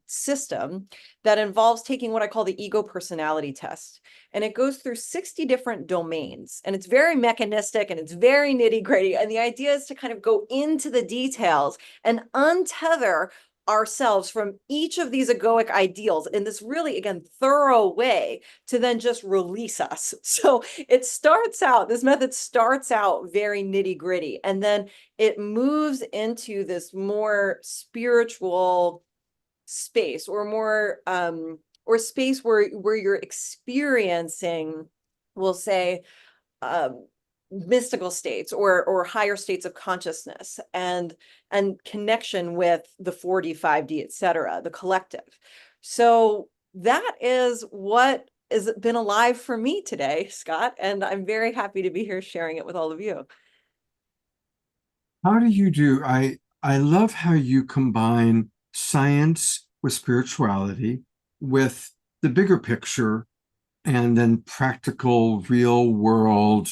system that involves taking what I call the ego personality test. And it goes through 60 different domains. And it's very mechanistic and it's very nitty gritty. And the idea is to kind of go into the details and untether ourselves from each of these egoic ideals in this really, again, thorough way to then just release us. So this method starts out very nitty gritty, and then it moves into this more spiritual space or more, or space where you're experiencing, we'll say, mystical states or higher states of consciousness and connection with the 4D, 5D, etc., the collective. So that is what has been alive for me today, Scott, and I'm very happy to be here sharing it with all of you. How do you do? I love how you combine science with spirituality, with the bigger picture, and then practical, real world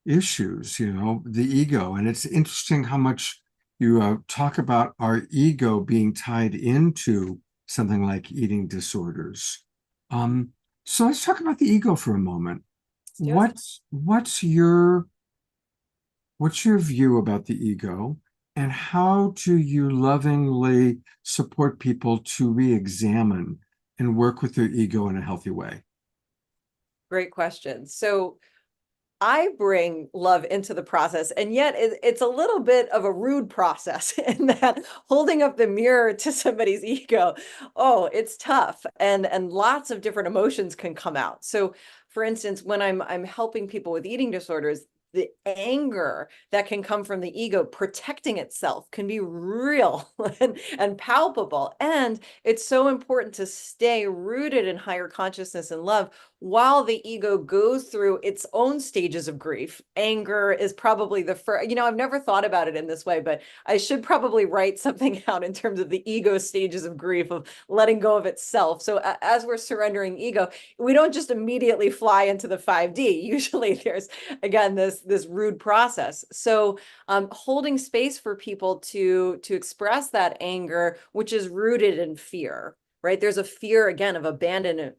issues, the ego. And it's interesting how much you talk about our ego being tied into something like eating disorders. So let's talk about the ego for a moment. What's your view about the ego, and how do you lovingly support people to re-examine and work with their ego in a healthy way? Great question. So I bring love into the process, and yet it's a little bit of a rude process in that holding up the mirror to somebody's ego, oh, it's tough, and lots of different emotions can come out. So, for instance, when I'm helping people with eating disorders, the anger that can come from the ego protecting itself can be real and palpable. And it's so important to stay rooted in higher consciousness and love while the ego goes through its own stages of grief. Anger is probably the first, I've never thought about it in this way, but I should probably write something out in terms of the ego stages of grief, of letting go of itself. So as we're surrendering ego, we don't just immediately fly into the 5D. Usually there's, again, this rude process. So holding space for people to express that anger, which is rooted in fear. Right? There's a fear, again, of abandonment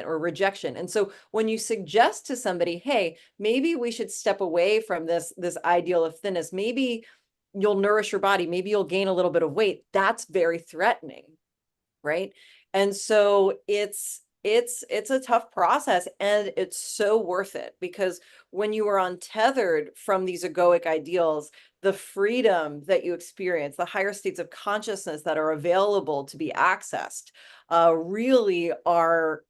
or rejection. And so when you suggest to somebody, hey, maybe we should step away from this ideal of thinness, maybe you'll nourish your body, maybe you'll gain a little bit of weight, that's very threatening, right? And so it's a tough process, and it's so worth it, because when you are untethered from these egoic ideals, the freedom that you experience, the higher states of consciousness that are available to be accessed, really are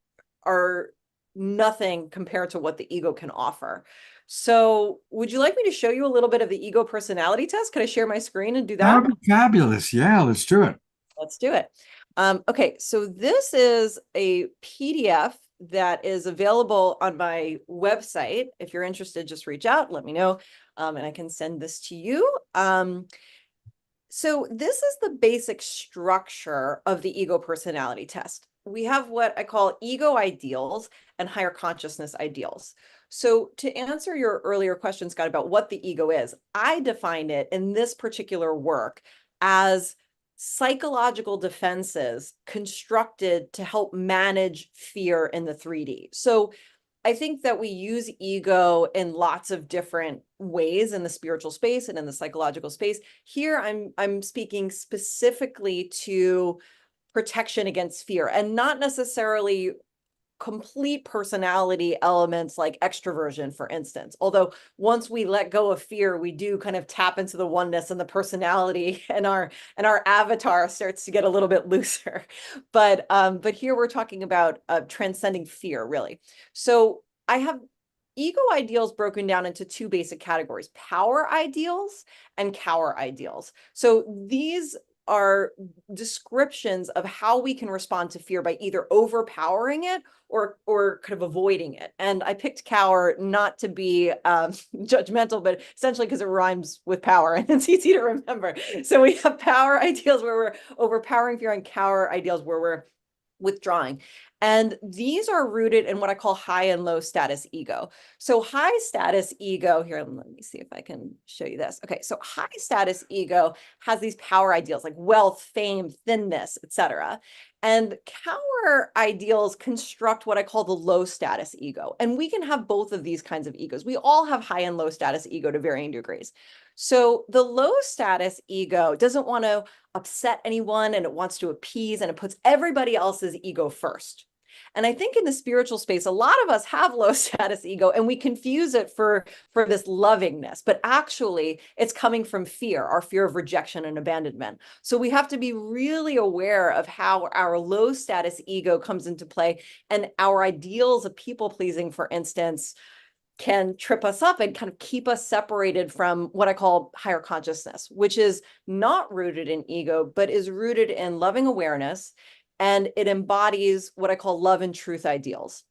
nothing compared to what the ego can offer. So would you like me to show you a little bit of the ego personality test? Can I share my screen and do That that? would be fabulous. Yeah, let's do it. Let's do it. Okay, so this is a PDF that is available on my website. If you're interested, just reach out, let me know, and I can send this to you. So this is the basic structure of the ego personality test. We have what I call ego ideals and higher consciousness ideals. So to answer your earlier question, Scott, about what the ego is, I define it in this particular work as psychological defenses constructed to help manage fear in the 3D. So I think that we use ego in lots of different ways in the spiritual space and in the psychological space. Here, I'm speaking specifically to protection against fear, and not necessarily complete personality elements like extroversion, for instance. Although once we let go of fear, we do kind of tap into the oneness and the personality, and our avatar starts to get a little bit looser. But here we're talking about transcending fear, really. So I have ego ideals broken down into two basic categories: power ideals and cower ideals. So these are descriptions of how we can respond to fear by either overpowering it or kind of avoiding it. And I picked cower not to be judgmental, but essentially because it rhymes with power and it's easy to remember. So we have power ideals where we're overpowering fear, and cower ideals where we're withdrawing. And these are rooted in what I call high and low status ego. So high status ego, here, let me see if I can show you this. Okay, so high status ego has these power ideals like wealth, fame, thinness, etc. And cower ideals construct what I call the low status ego. And we can have both of these kinds of egos. We all have high and low status ego to varying degrees. So the low status ego doesn't want to upset anyone, and it wants to appease, and it puts everybody else's ego first. And I think in the spiritual space, a lot of us have low status ego, and we confuse it for this lovingness, but actually it's coming from fear, our fear of rejection and abandonment. So we have to be really aware of how our low status ego comes into play, and our ideals of people pleasing, for instance, can trip us up and kind of keep us separated from what I call higher consciousness, which is not rooted in ego, but is rooted in loving awareness. And it embodies what I call love and truth ideals.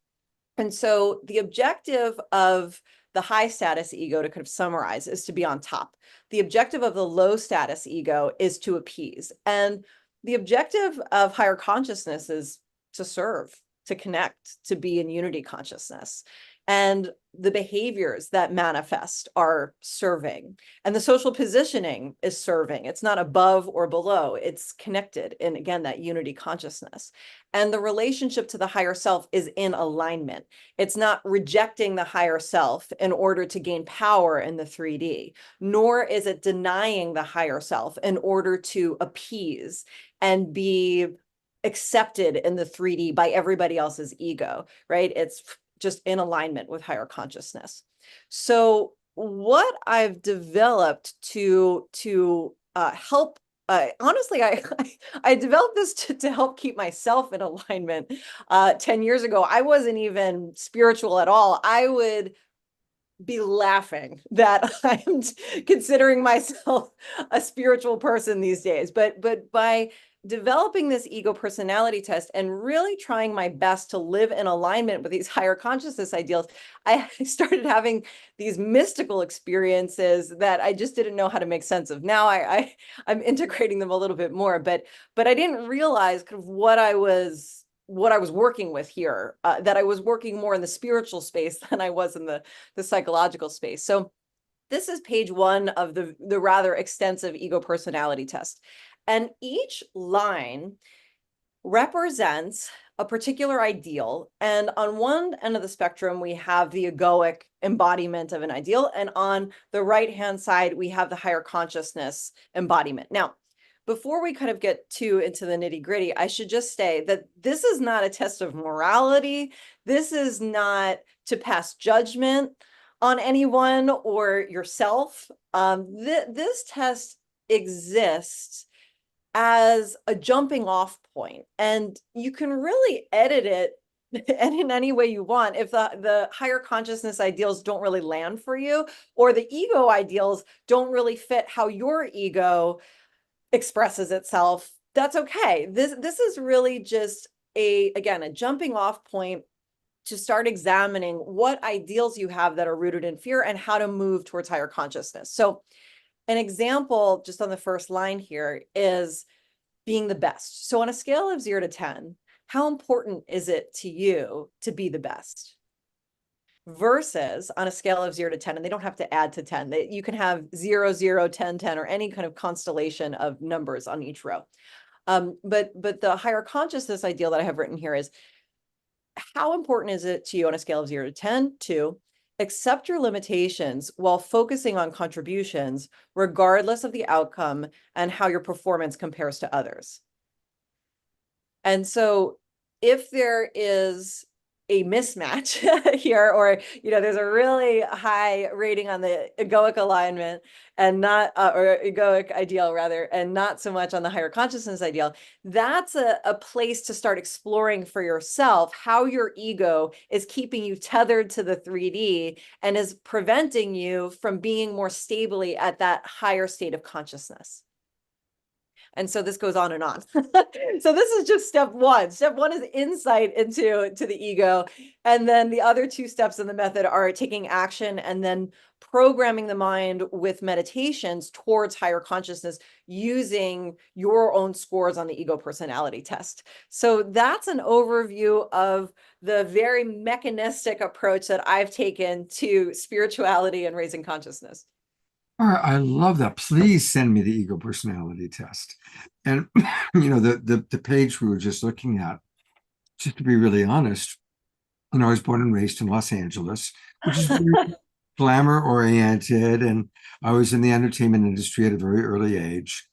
And so the objective of the high status ego, to kind of summarize, is to be on top. The objective of the low status ego is to appease. And the objective of higher consciousness is to serve, to connect, to be in unity consciousness. And the behaviors that manifest are serving. And the social positioning is serving. It's not above or below, it's connected in, again, that unity consciousness. And the relationship to the higher self is in alignment. It's not rejecting the higher self in order to gain power in the 3D, nor is it denying the higher self in order to appease and be accepted in the 3D by everybody else's ego, right? It's just in alignment with higher consciousness. So what I've developed to help, honestly, I developed this to help keep myself in alignment. 10 years ago, I wasn't even spiritual at all. I would be laughing that I'm considering myself a spiritual person these days. But by developing this ego personality test and really trying my best to live in alignment with these higher consciousness ideals, I started having these mystical experiences that I just didn't know how to make sense of. Now I'm integrating them a little bit more, but I didn't realize kind of what I was working with here, that I was working more in the spiritual space than I was in the psychological space. So this is page 1 of the rather extensive ego personality test. And each line represents a particular ideal. And on one end of the spectrum, we have the egoic embodiment of an ideal. And on the right-hand side, we have the higher consciousness embodiment. Now, before we kind of get too into the nitty-gritty, I should just say that this is not a test of morality. This is not to pass judgment on anyone or yourself. This test exists as a jumping off point, and you can really edit it and in any way you want. If the higher consciousness ideals don't really land for you, or the ego ideals don't really fit how your ego expresses itself, that's okay. This is really just again, a jumping off point to start examining what ideals you have that are rooted in fear and how to move towards higher consciousness. So an example just on the first line here is being the best. So on a scale of 0 to 10, how important is it to you to be the best? Versus on a scale of 0 to 10, and they don't have to add to 10. You can have 0, 0, 10, 10, or any kind of constellation of numbers on each row. But the higher consciousness ideal that I have written here is, how important is it to you on a scale of 0 to 10 to accept your limitations while focusing on contributions, regardless of the outcome and how your performance compares to others? And so if there is a mismatch here, or there's a really high rating on the egoic alignment and not or egoic ideal rather, and not so much on the higher consciousness ideal, that's a place to start exploring for yourself how your ego is keeping you tethered to the 3D and is preventing you from being more stably at that higher state of consciousness. And so this goes on and on. So this is just step one. Step one is insight into the ego. And then the other two steps in the method are taking action and then programming the mind with meditations towards higher consciousness using your own scores on the ego personality test. So that's an overview of the very mechanistic approach that I've taken to spirituality and raising consciousness. All right, I love that. Please send me the ego personality test. And the page we were just looking at, just to be really honest, I was born and raised in Los Angeles, which is very glamour oriented, and I was in the entertainment industry at a very early age.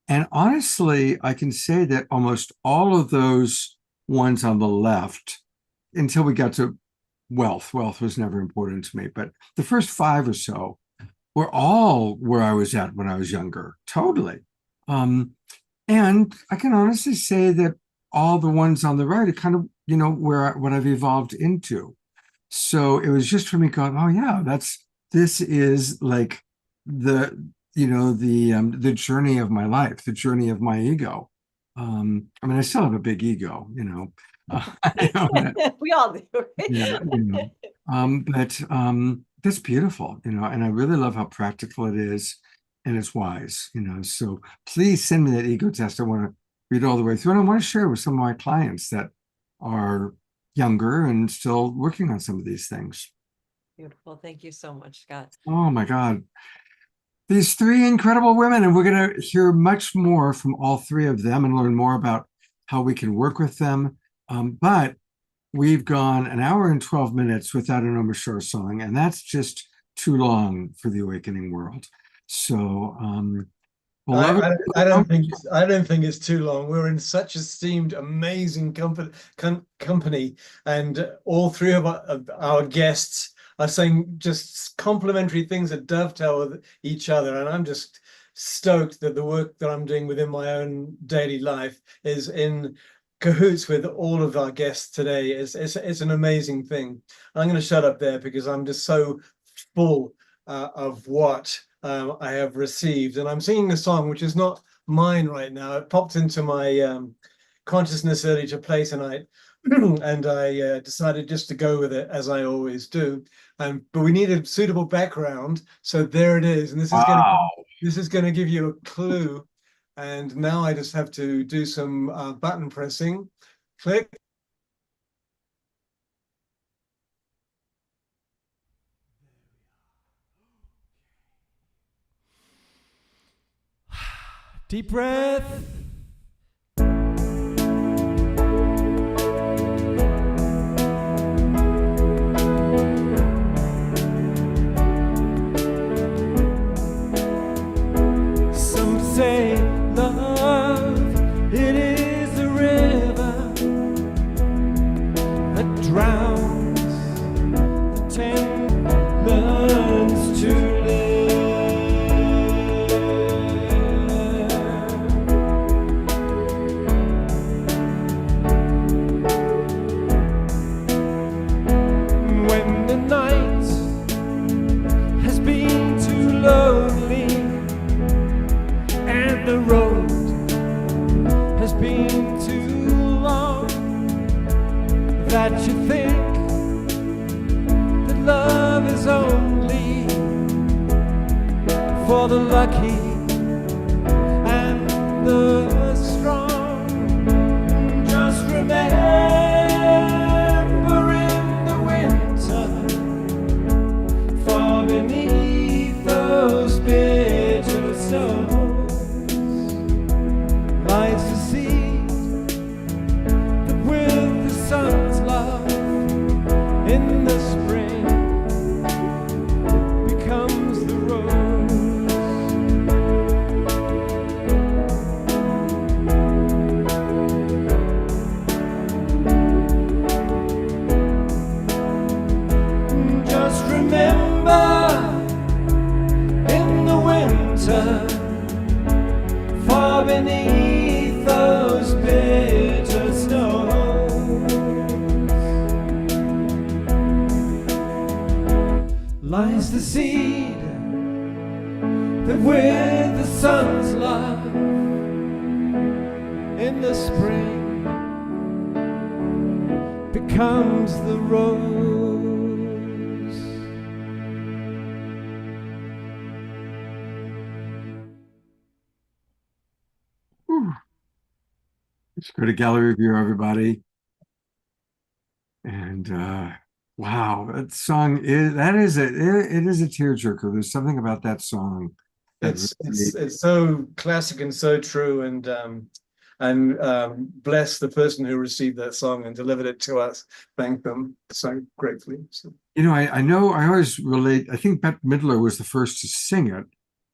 And honestly, I can say that almost all of those ones on the left, until we got to wealth was never important to me, but the first 5 or so were all where I was at when I was younger, totally. And I can honestly say that all the ones on the right are kind of, what I've evolved into. So it was just for me going, oh yeah, this is like the journey of my life, the journey of my ego. I still have a big ego, We all do, right? Yeah, but that's beautiful, and I really love how practical it is, and it's wise, So please send me that ego test. I want to read all the way through, and I want to share with some of my clients that are younger and still working on some of these things. Beautiful. Thank you so much, Scott. Oh my God. These 3 incredible women, and we're going to hear much more from all 3 of them and learn more about how we can work with them. But we've gone an hour and 12 minutes without an Om Shore song, and that's just too long for the awakening world. So, I don't think it's too long. We're in such esteemed, amazing company, and all 3 of our guests are saying just complimentary things that dovetail with each other, and I'm just stoked that the work that I'm doing within my own daily life is in cahoots with all of our guests today. It's an amazing thing. I'm going to shut up there because I'm just so full of what I have received, and I'm singing a song which is not mine right now. It popped into my consciousness early to play tonight, and I decided just to go with it as I always do. But we need a suitable background, so there it is. And this is going to give you a clue. And now I just have to do some button pressing. Click. Deep breath. Some say love, it is a river that drowns the ten learns to live. for the lucky and the strong. Just remember in the winter, far beneath those bitter snows, lies the seed that with the sun's love in the spring becomes the rose. Just remember in the winter, far beneath those bitter snows, lies the seed that with the sun's love in the spring becomes the rose. Let's go to gallery view, everybody. And wow, that song is it is a tearjerker. There's something about that song that It's so classic and so true, and bless the person who received that song and delivered it to us. Thank them so gratefully. So. you know, I know I always relate. I think Bette Midler was the first to sing it.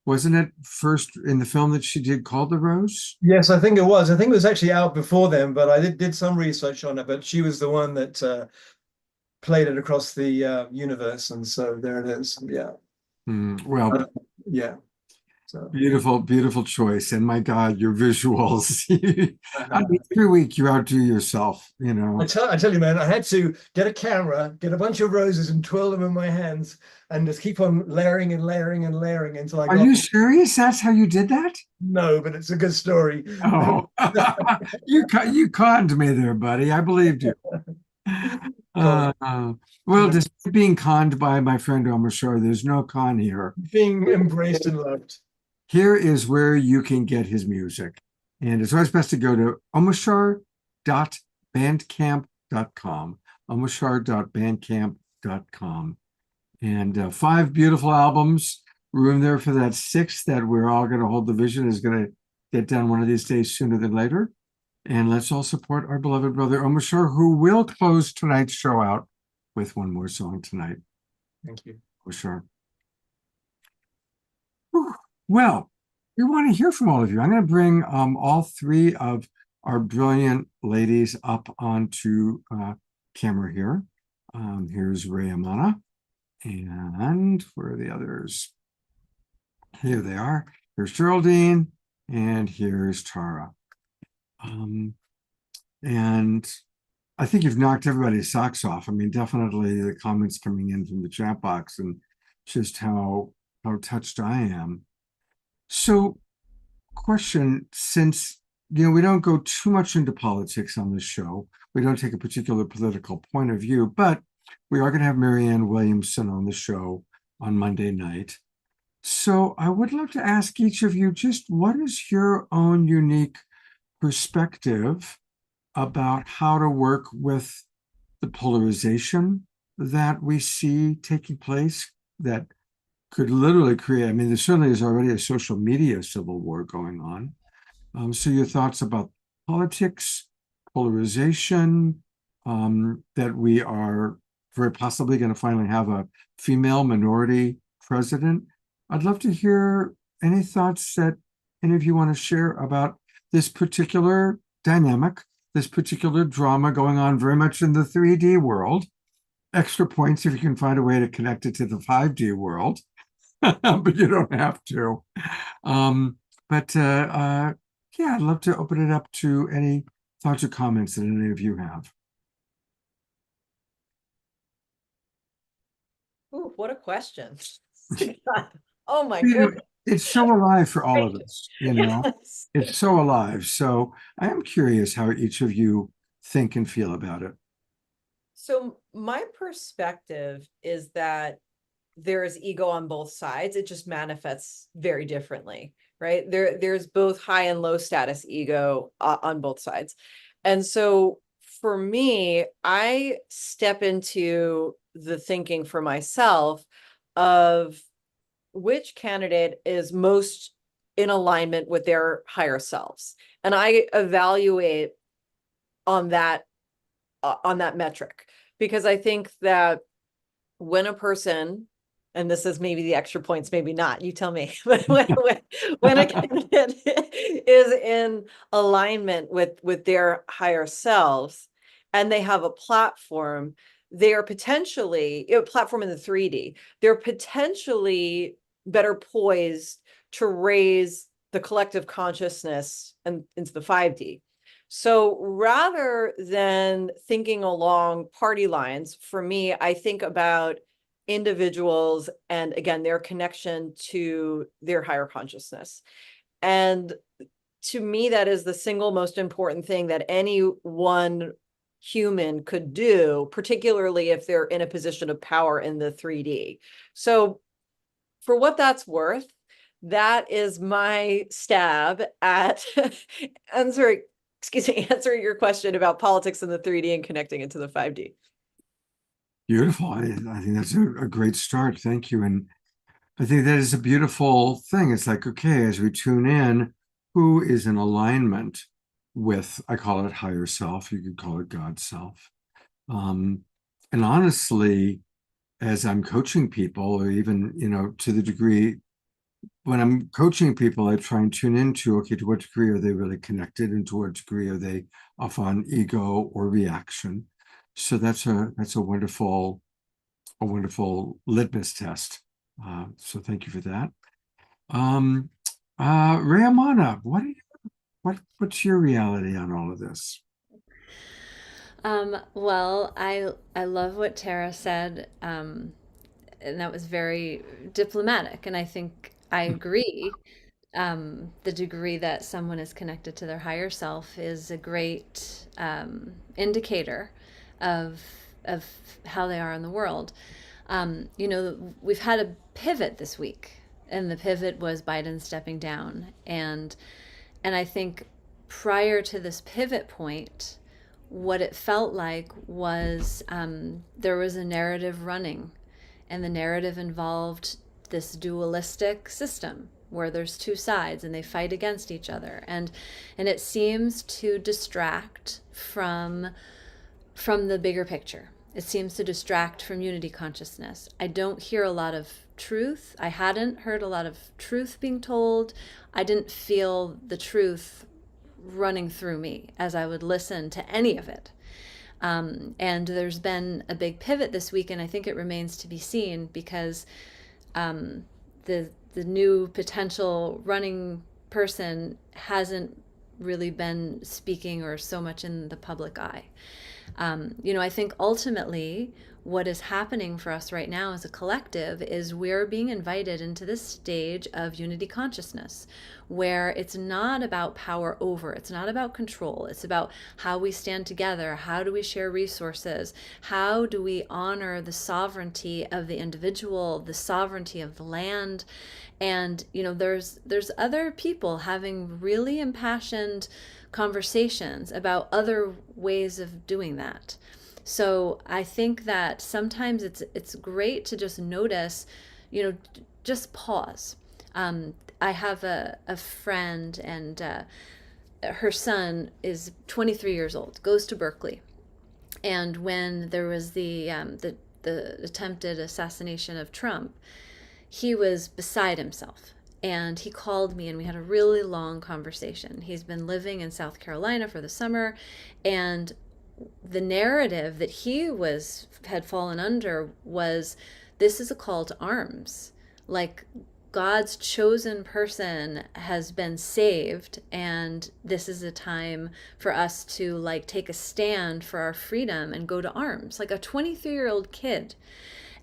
Wasn't it first in the film that she did called The Rose? Yes, I think it was. I think it was actually out before then, but I did some research on it. But she was the one that played it across the universe, and so there it is. Yeah. Well, yeah. So. Beautiful, beautiful choice. And my God, your visuals. I mean, every week you outdo yourself, you know. I tell you, man, I had to get a camera, get a bunch of roses and twirl them in my hands and just keep on layering and layering and layering until I got. Are you serious? That's how you did that? No, but it's a good story. Oh, you conned me there, buddy. I believed you. Well, despite being conned by my friend Omar Shar, there's no con here. Being embraced and loved. Here is where you can get his music. And it's always best to go to omashar.bandcamp.com. omashar.bandcamp.com. And 5 beautiful albums. Room there for that 6th that we're all going to hold the vision is going to get done one of these days sooner than later. And let's all support our beloved brother Omar Shar, who will close tonight's show out with one more song tonight. Thank you. Omar Shar. Well, we want to hear from all of you. I'm going to bring all 3 of our brilliant ladies up onto camera here. Here's Ray Amana. And where are the others? Here they are. Here's Geraldine. And here's Tara. And I think you've knocked everybody's socks off. I mean, definitely the comments coming in from the chat box and just how touched I am. So, question, since, you know, we don't go too much into politics on this show, we don't take a particular political point of view, but we are going to have Marianne Williamson on the show on Monday night. So I would love to ask each of you just what is your own unique perspective about how to work with the polarization that we see taking place that could literally create, I mean, there certainly is already a social media civil war going on. So your thoughts about politics, polarization, that we are very possibly going to finally have a female minority president. I'd love to hear any thoughts that any of you want to share about this particular dynamic, this particular drama going on very much in the 3D world. Extra points if you can find a way to connect it to the 5D world. But you don't have to. Yeah, I'd love to open it up to any thoughts or comments that any of you have. Ooh, what a question. Oh my You know, goodness. it's so alive for all of us, you know. Yes. It's so alive. So I am curious how each of you think and feel about it. So my perspective is that there is ego on both sides. It just manifests very differently, right? There's both high and low status ego on both sides. And so for me, I step into the thinking for myself of which candidate is most in alignment with their higher selves. And I evaluate on that metric, because I think that when a person, and this is maybe the extra points, maybe not, you tell me, but when a candidate is in alignment with their higher selves and they have a platform, they are potentially a platform in the 3D, they're potentially better poised to raise the collective consciousness and into the 5D. So rather than thinking along party lines, for me, I think about individuals and, again, their connection to their higher consciousness. And to me, that is the single most important thing that any one human could do, particularly if they're in a position of power in the 3D. So for what that's worth, that is my stab at answering your question about politics in the 3D and connecting it to the 5D. Beautiful. I think that's a great start. Thank you. And I think that is a beautiful thing. It's like, okay, as we tune in, who is in alignment with, I call it higher self, you could call it God self. And honestly, as I'm coaching people, or even, to the degree when I'm coaching people, I try and tune into, okay, to what degree are they really connected, and to what degree are they off on ego or reaction? So that's a wonderful litmus test. So thank you for that. Rayamana, what's your reality on all of this? Well, I love what Tara said, and that was very diplomatic, and I think I agree. The degree that someone is connected to their higher self is a great indicator of of how they are in the world. We've had a pivot this week, and the pivot was Biden stepping down, and I think prior to this pivot point, what it felt like was there was a narrative running, and the narrative involved this dualistic system where there's two sides and they fight against each other, and it seems to distract from the bigger picture. It seems to distract from unity consciousness. I don't hear a lot of truth. I hadn't heard a lot of truth being told. I didn't feel the truth running through me as I would listen to any of it. And there's been a big pivot this week, and I think it remains to be seen, because the new potential running person hasn't really been speaking or so much in the public eye. I think ultimately what is happening for us right now as a collective is we're being invited into this stage of unity consciousness, where it's not about power over, it's not about control, it's about how we stand together, how do we share resources, how do we honor the sovereignty of the individual, the sovereignty of the land. And there's other people having really impassioned conversations about other ways of doing that. So I think that sometimes it's great to just notice, just pause. I have a friend, and her son is 23 years old, goes to Berkeley, and when there was the attempted assassination of Trump, he was beside himself. And he called me, and we had a really long conversation. He's been living in South Carolina for the summer, and the narrative that he had fallen under was, this is a call to arms. Like, God's chosen person has been saved, and this is a time for us to take a stand for our freedom and go to arms, like a 23-year-old kid.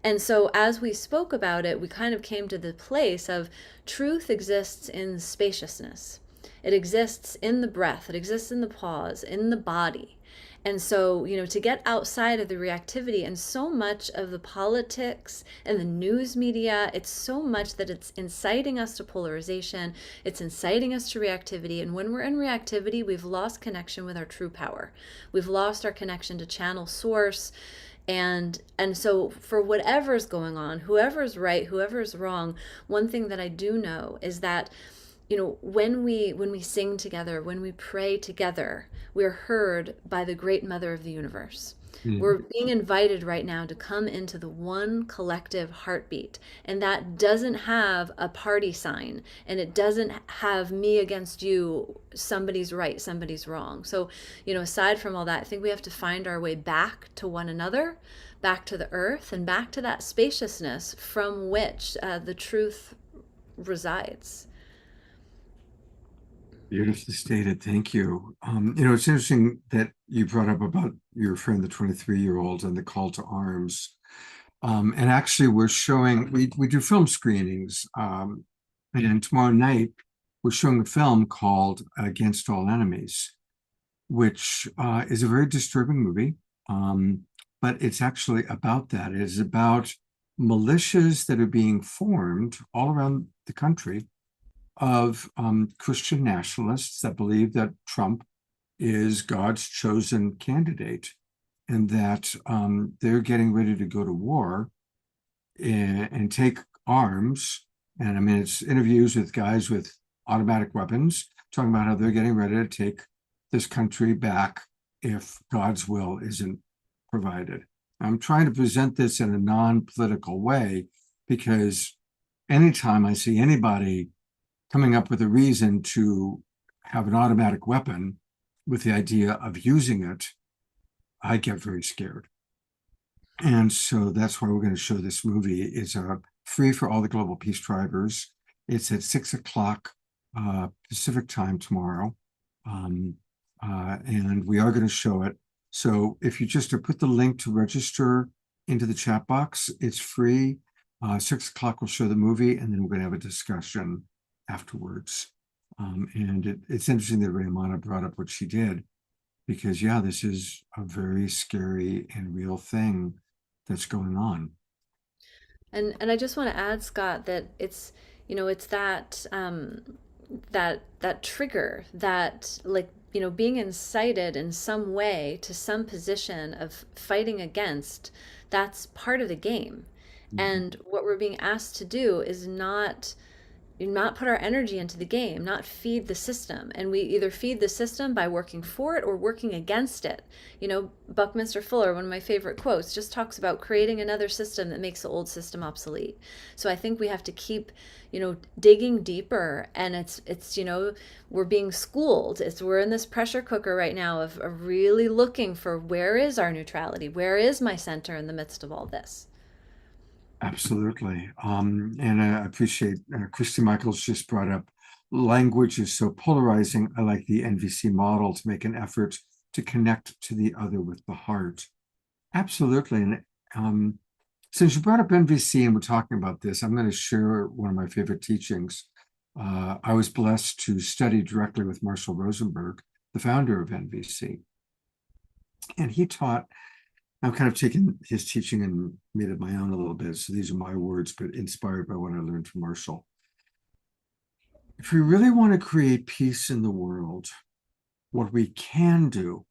And so as we spoke about it, we kind of came to the place of truth exists in spaciousness. It exists in the breath. It exists in the pause, in the body. And so, to get outside of the reactivity, and so much of the politics and the news media, it's so much that it's inciting us to polarization, it's inciting us to reactivity. And when we're in reactivity, we've lost connection with our true power. We've lost our connection to channel source. And so for whatever's going on, whoever's right, whoever's wrong, one thing that I do know is that when we sing together, when we pray together, we're heard by the great mother of the universe. We're being invited right now to come into the one collective heartbeat. And that doesn't have a party sign, and it doesn't have me against you, somebody's right, somebody's wrong. So, aside from all that, I think we have to find our way back to one another, back to the earth, and back to that spaciousness from which the truth resides. Beautifully stated. Thank you. It's interesting that you brought up about your friend, the 23-year-old, and the call to arms. And actually, we're showing, we do film screenings. And tomorrow night, we're showing a film called Against All Enemies, which is a very disturbing movie. But it's actually about that. It is about militias that are being formed all around the country of Christian nationalists that believe that Trump is God's chosen candidate, and that they're getting ready to go to war and take arms. And I mean, it's interviews with guys with automatic weapons talking about how they're getting ready to take this country back if God's will isn't provided. I'm trying to present this in a non-political way, because anytime I see anybody coming up with a reason to have an automatic weapon with the idea of using it, I get very scared. And so that's why we're going to show this movie. It's free for all the Global Peace Drivers. It's at 6 o'clock Pacific time tomorrow. And we are going to show it. So if you just put the link to register into the chat box, it's free. 6 o'clock we'll show the movie, and then we're going to have a discussion afterwards. And it's interesting that Raymana brought up what she did, because this is a very scary and real thing that's going on. And I just want to add, Scott, that it's it's that that trigger, that, like, being incited in some way to some position of fighting against, that's part of the game. And what we're being asked to do is not put our energy into the game, not feed the system. And we either feed the system by working for it or working against it. Buckminster Fuller, one of my favorite quotes, just talks about creating another system that makes the old system obsolete. So I think we have to keep, digging deeper. And it's we're being schooled. We're in this pressure cooker right now of really looking for, where is our neutrality? Where is my center in the midst of all this? Absolutely. And I appreciate Christy Michaels just brought up, language is so polarizing. I like the NVC model to make an effort to connect to the other with the heart. Absolutely. And since you brought up NVC and we're talking about this, I'm going to share one of my favorite teachings. I was blessed to study directly with Marshall Rosenberg, the founder of NVC. And he taught, I've kind of taken his teaching and made it my own a little bit. So these are my words, but inspired by what I learned from Marshall. If we really want to create peace in the world, what we can do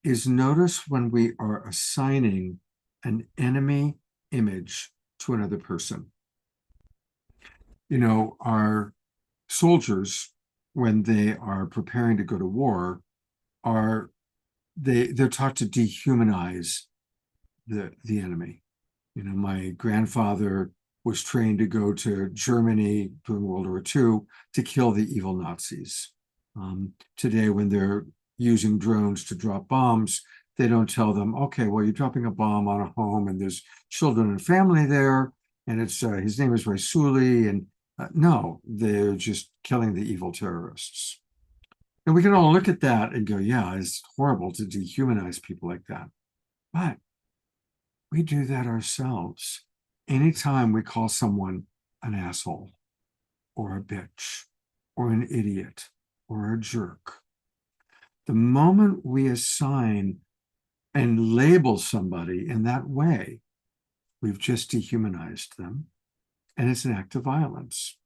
is notice when we are assigning an enemy image to another person. Our soldiers, when they are preparing to go to war, they're taught to dehumanize the enemy. My grandfather was trained to go to Germany during World War II to kill the evil Nazis. Today, when they're using drones to drop bombs, they don't tell them, okay, well, you're dropping a bomb on a home and there's children and family there, and it's his name is Raisuli, and no, they're just killing the evil terrorists. And we can all look at that and go, yeah, it's horrible to dehumanize people like that. But we do that ourselves. Anytime we call someone an asshole or a bitch or an idiot or a jerk, The moment we assign and label somebody in that way, we've just dehumanized them, and it's an act of violence.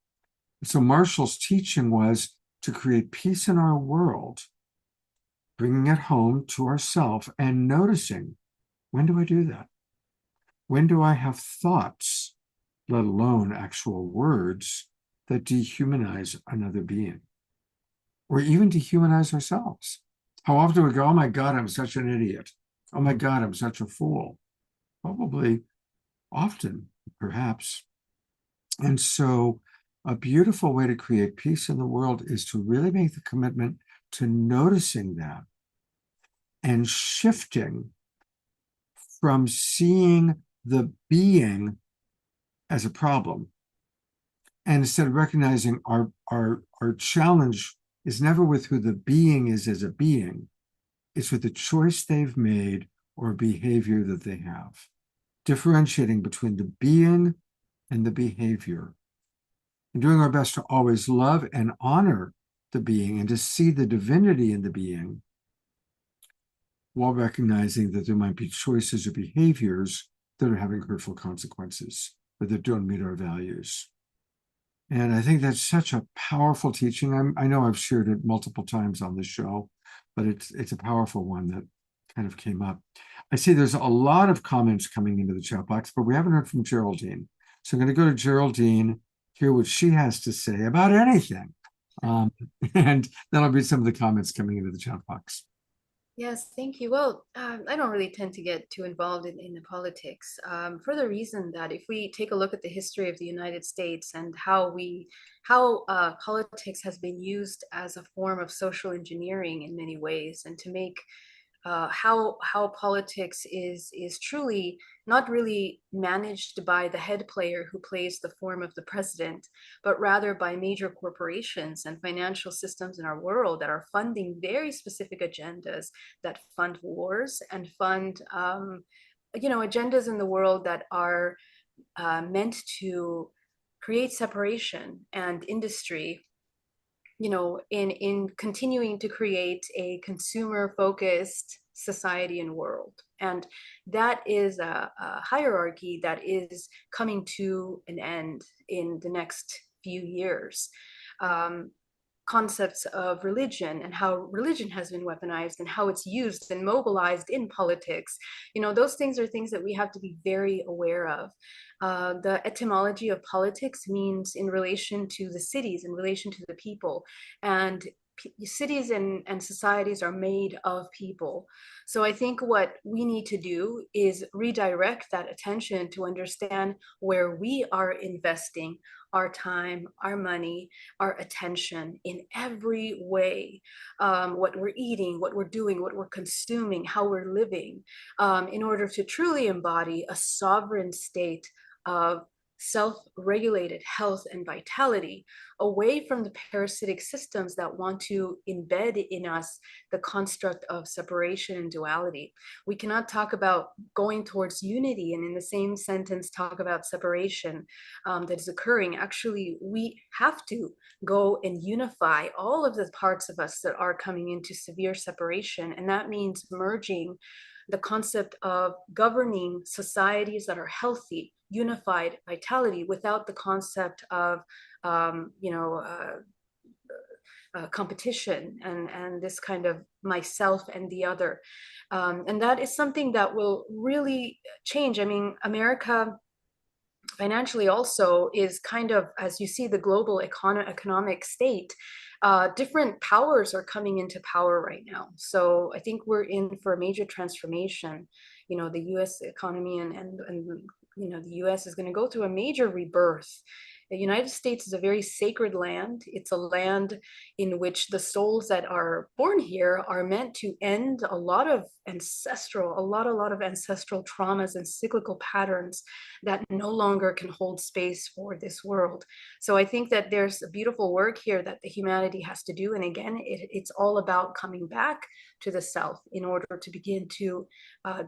So Marshall's teaching was to create peace in our world, bringing it home to ourselves and noticing, when do I do that? When do I have thoughts, let alone actual words, that dehumanize another being? Or even dehumanize ourselves? How often do we go, oh my God, I'm such an idiot. Oh my God, I'm such a fool. Probably often, perhaps. And so a beautiful way to create peace in the world is to really make the commitment to noticing that and shifting from seeing the being as a problem. And instead of recognizing our challenge is never with who the being is as a being, it's with the choice they've made or behavior that they have. Differentiating between the being and the behavior. And doing our best to always love and honor the being and to see the divinity in the being, while recognizing that there might be choices or behaviors that are having hurtful consequences, or that don't meet our values. And I think that's such a powerful teaching. I know I've shared it multiple times on this show, but it's a powerful one that kind of came up. I see there's a lot of comments coming into the chat box, but we haven't heard from Geraldine. So I'm going to go to Geraldine, hear what she has to say about anything. And that'll be some of the comments coming into the chat box. Yes, thank you. Well, I don't really tend to get too involved in the politics for the reason that if we take a look at the history of the United States and how politics has been used as a form of social engineering in many ways, and to make how politics is truly not really managed by the head player who plays the form of the president, but rather by major corporations and financial systems in our world that are funding very specific agendas that fund wars and fund agendas in the world that are meant to create separation and industry, in continuing to create a consumer focused society and world. And that is a hierarchy that is coming to an end in the next few years. Concepts of religion and how religion has been weaponized and how it's used and mobilized in politics, those things are things that we have to be very aware of. The etymology of politics means in relation to the cities, in relation to the people, and cities and societies are made of people. So I think what we need to do is redirect that attention to understand where we are investing our time, our money, our attention in every way. What we're eating, what we're doing, what we're consuming, how we're living, in order to truly embody a sovereign state of self-regulated health and vitality, away from the parasitic systems that want to embed in us the construct of separation and duality. We cannot talk about going towards unity and in the same sentence talk about separation that is occurring. Actually, we have to go and unify all of the parts of us that are coming into severe separation, and that means merging the concept of governing societies that are healthy, unified vitality, without the concept of competition and this kind of myself and the other. And that is something that will really change. I mean, America financially also is kind of, as you see the global economic state, different powers are coming into power right now. So I think we're in for a major transformation. The US economy and the US is going to go through a major rebirth. The United States is a very sacred land. It's a land in which the souls that are born here are meant to end a lot of ancestral traumas and cyclical patterns that no longer can hold space for this world. So I think that there's a beautiful work here that the humanity has to do. And again, it's all about coming back to the self in order to begin to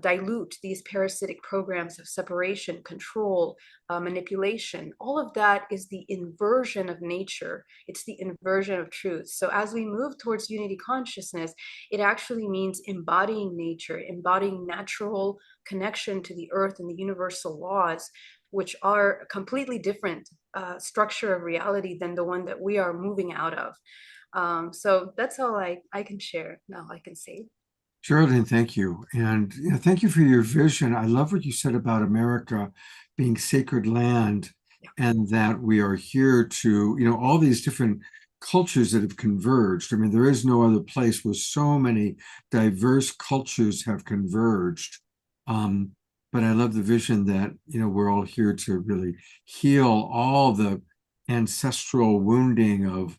dilute these parasitic programs of separation, control, manipulation. All of that is the inversion of nature. It's the inversion of truth. So as we move towards unity consciousness, it actually means embodying nature, embodying natural connection to the earth and the universal laws, which are a completely different structure of reality than the one that we are moving out of. So that's all I can share now. I can say. Geraldine, thank you. And thank you for your vision. I love what you said about America being sacred land, and that we are here to, all these different cultures that have converged. I mean, there is no other place where so many diverse cultures have converged. But I love the vision that, we're all here to really heal all the ancestral wounding of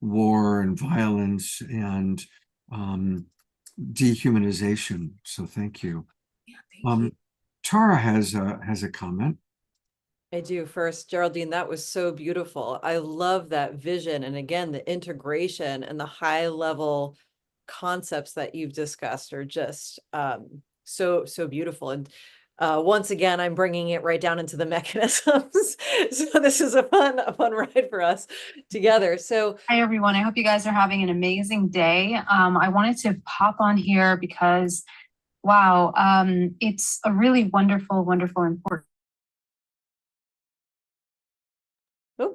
war and violence and dehumanization. So thank you. Yeah, thank you. Tara has a comment. I do. First, Geraldine, that was so beautiful. I love that vision. And again, the integration and the high level concepts that you've discussed are just so beautiful. And once again, I'm bringing it right down into the mechanisms. So this is a fun ride for us together. So hi, everyone. I hope you guys are having an amazing day. I wanted to pop on here because, wow, it's a really wonderful, important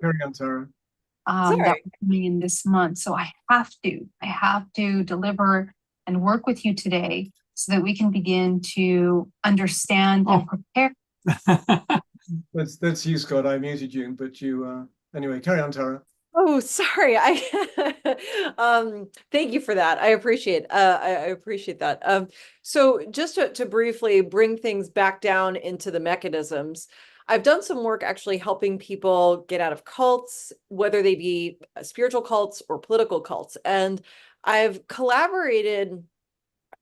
Carry on, Tara. that we're coming in this month. So I have to deliver and work with you today so that we can begin to understand and prepare. That's you, Scott. I muted you, but you anyway, carry on, Tara. Oh, sorry. Thank you for that. I appreciate that. So just to briefly bring things back down into the mechanisms, I've done some work actually helping people get out of cults, whether they be spiritual cults or political cults. And I've collaborated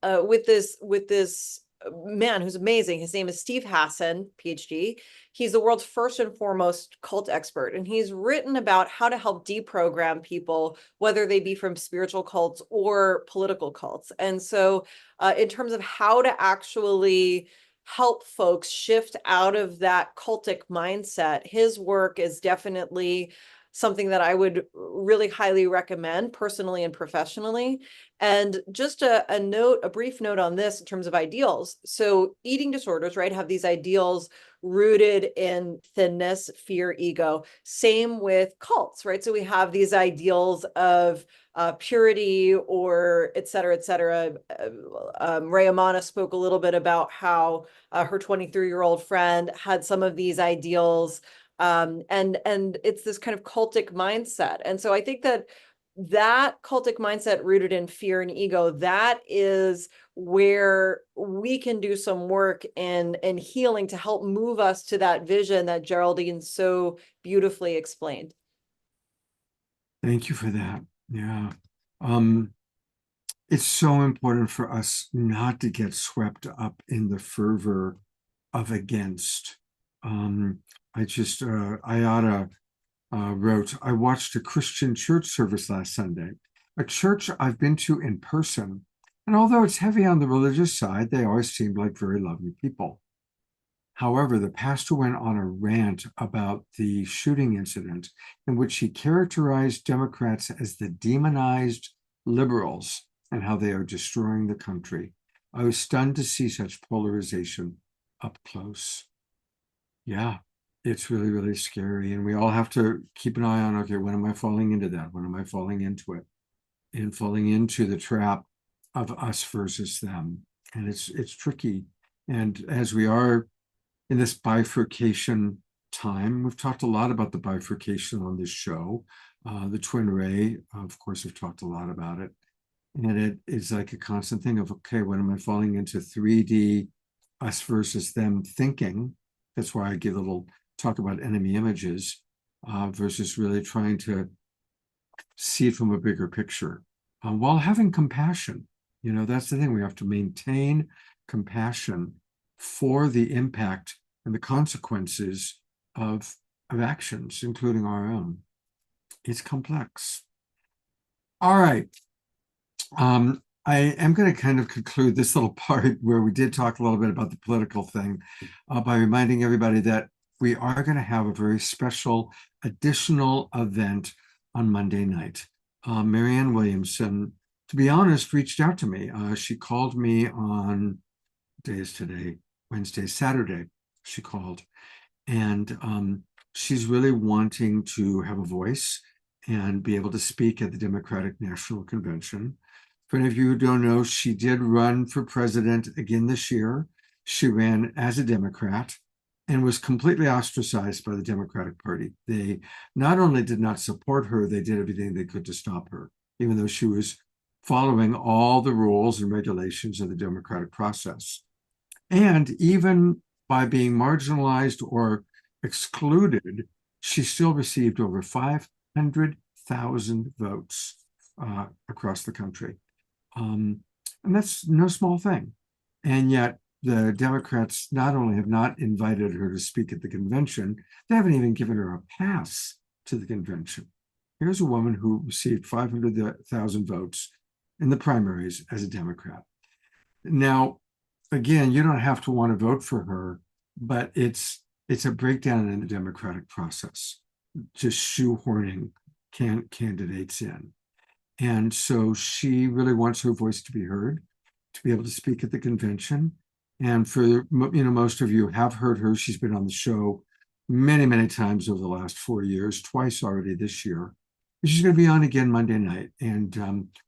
with this man who's amazing. His name is Steve Hassan, PhD. He's the world's first and foremost cult expert, and he's written about how to help deprogram people, whether they be from spiritual cults or political cults. And so in terms of how to actually help folks shift out of that cultic mindset, his work is definitely something that I would really highly recommend personally and professionally. And just a brief note on this in terms of ideals. So eating disorders, right, have these ideals rooted in thinness, fear, ego. Same with cults, right? So we have these ideals of purity or et cetera, et cetera. Rayamana spoke a little bit about how her 23-year-old friend had some of these ideals. And it's this kind of cultic mindset. And so I think that cultic mindset rooted in fear and ego, that is where we can do some work in healing to help move us to that vision that Geraldine so beautifully explained. Thank you for that. Yeah. It's so important for us not to get swept up in the fervor of against. Ayada wrote, I watched a Christian church service last Sunday, a church I've been to in person. And although it's heavy on the religious side, they always seemed like very lovely people. However, the pastor went on a rant about the shooting incident in which he characterized Democrats as the demonized liberals and how they are destroying the country. I was stunned to see such polarization up close. Yeah, it's really, really scary. And we all have to keep an eye on, okay, when am I falling into that? When am I falling into it? And falling into the trap of us versus them. And it's tricky. And as we are in this bifurcation time, we've talked a lot about the bifurcation on this show. The twin ray, of course, we've talked a lot about it. And it is like a constant thing of, okay, when am I falling into 3D us versus them thinking? That's why I give a little talk about enemy images versus really trying to see it from a bigger picture while having compassion. That's the thing. We have to maintain compassion for the impact and the consequences of actions, including our own. It's complex. All right. I am going to kind of conclude this little part where we did talk a little bit about the political thing by reminding everybody that we are going to have a very special additional event on Monday night. Marianne Williamson, to be honest, reached out to me. She called me on, what day is today? Wednesday, Saturday, she called. And she's really wanting to have a voice and be able to speak at the Democratic National Convention. For any of you who don't know, she did run for president again this year. She ran as a Democrat and was completely ostracized by the Democratic Party. They not only did not support her, they did everything they could to stop her, even though she was following all the rules and regulations of the democratic process. And even by being marginalized or excluded, she still received over 500,000 votes across the country. And that's no small thing. And yet the Democrats not only have not invited her to speak at the convention, they haven't even given her a pass to the convention. Here's a woman who received 500,000 votes in the primaries as a Democrat. Now, again, you don't have to want to vote for her, but it's a breakdown in the democratic process, just shoehorning candidates in. And so she really wants her voice to be heard, to be able to speak at the convention. And for, most of you have heard her. She's been on the show many, many times over the last 4 years, twice already this year. She's going to be on again Monday night, and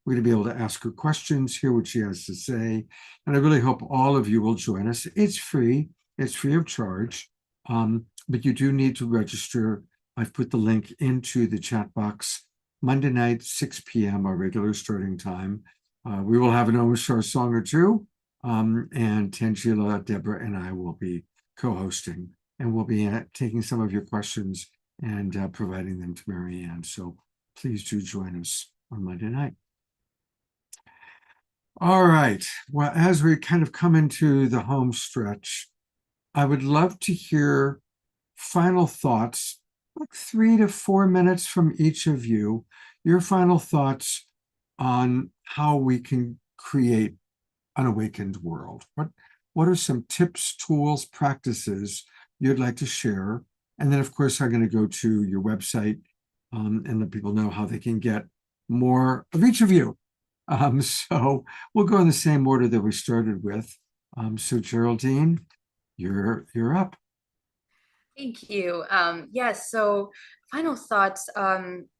we're going to be able to ask her questions, hear what she has to say. And I really hope all of you will join us. It's free of charge, but you do need to register. I've put the link into the chat box. Monday night, 6 p.m., our regular starting time. We will have an Omashar song or two, and Tangela, Deborah, and I will be co-hosting, and we'll be taking some of your questions and providing them to Marianne. So please do join us on Monday night. All right. Well, as we kind of come into the home stretch, I would love to hear final thoughts, like 3 to 4 minutes from each of you, your final thoughts on how we can create an awakened world. What are some tips, tools, practices you'd like to share? And then, of course, I'm going to go to your website and let people know how they can get more of each of you. So we'll go in the same order that we started with. So Geraldine, you're up. Thank you. Yes, so final thoughts.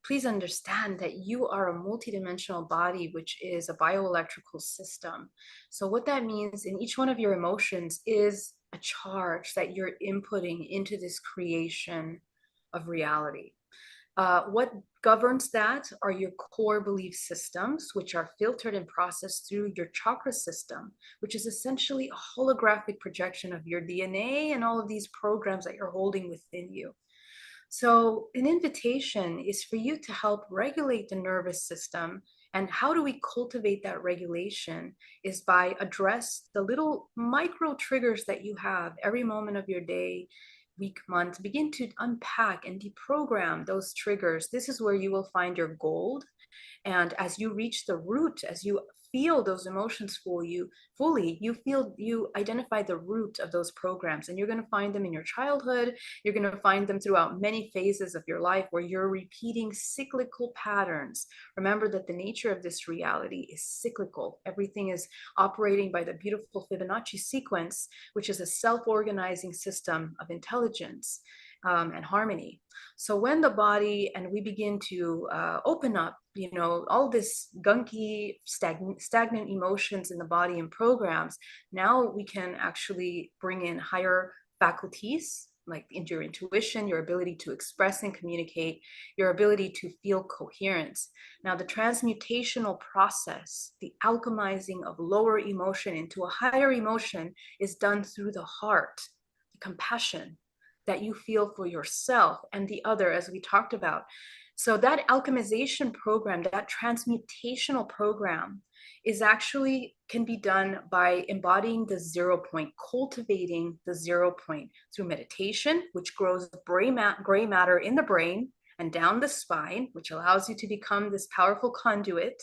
Please understand that you are a multidimensional body, which is a bioelectrical system. So what that means in each one of your emotions is a charge that you're inputting into this creation of reality. What governs that are your core belief systems, which are filtered and processed through your chakra system, which is essentially a holographic projection of your DNA and all of these programs that you're holding within you. So an invitation is for you to help regulate the nervous system. And how do we cultivate that regulation is by address the little micro triggers that you have every moment of your day, week, month. Begin to unpack and deprogram those triggers. This is where you will find your gold. And as you reach the root, as you feel those emotions for you fully, you identify the root of those programs, and you're going to find them in your childhood. You're going to find them throughout many phases of your life where you're repeating cyclical patterns. Remember that the nature of this reality is cyclical. Everything is operating by the beautiful Fibonacci sequence, which is a self-organizing system of intelligence and harmony. So when the body and we begin to open up, all this gunky, stagnant emotions in the body and programs, now we can actually bring in higher faculties, like into your intuition, your ability to express and communicate, your ability to feel coherence. Now, the transmutational process, the alchemizing of lower emotion into a higher emotion is done through the heart, the compassion that you feel for yourself and the other, as we talked about. So that alchemization program, that transmutational program is actually can be done by embodying the 0 point, cultivating the 0 point through meditation, which grows gray matter in the brain and down the spine, which allows you to become this powerful conduit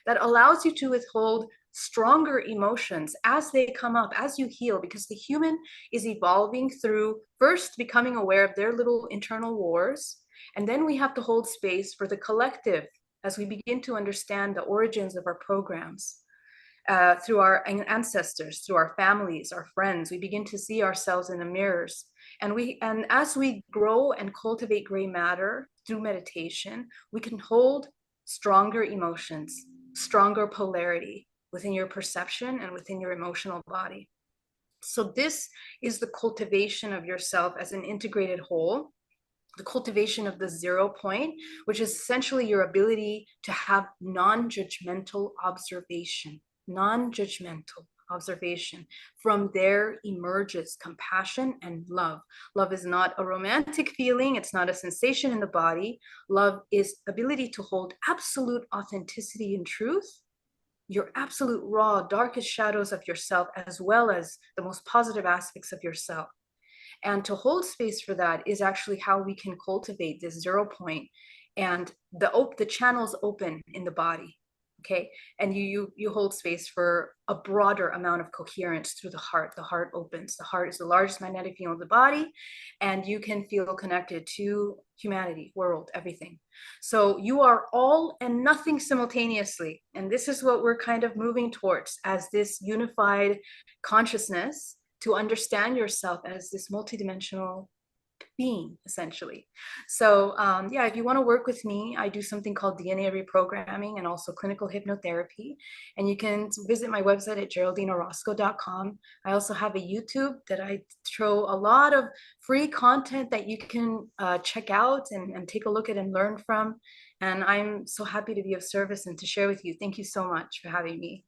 that allows you to withhold stronger emotions as they come up, as you heal, because the human is evolving through first becoming aware of their little internal wars. And then we have to hold space for the collective as we begin to understand the origins of our programs. Through our ancestors, through our families, our friends, we begin to see ourselves in the mirrors. And as we grow and cultivate gray matter through meditation, we can hold stronger emotions, stronger polarity within your perception and within your emotional body. So this is the cultivation of yourself as an integrated whole, the cultivation of the 0 point, which is essentially your ability to have non-judgmental observation. Non-judgmental observation. From there emerges compassion and love. Love is not a romantic feeling. It's not a sensation in the body. Love is ability to hold absolute authenticity and truth, your absolute raw, darkest shadows of yourself, as well as the most positive aspects of yourself. And to hold space for that is actually how we can cultivate this 0 point, and the channels open in the body. Okay, and you hold space for a broader amount of coherence through the heart. The heart opens. The heart is the largest magnetic field of the body, and you can feel connected to humanity, world, everything. So you are all and nothing simultaneously, and this is what we're kind of moving towards as this unified consciousness, to understand yourself as this multidimensional being, essentially. So yeah, if you want to work with me, I do something called DNA reprogramming and also clinical hypnotherapy. And you can visit my website at geraldineorozco.com. I also have a YouTube that I throw a lot of free content that you can check out and take a look at and learn from. And I'm so happy to be of service and to share with you. Thank you so much for having me.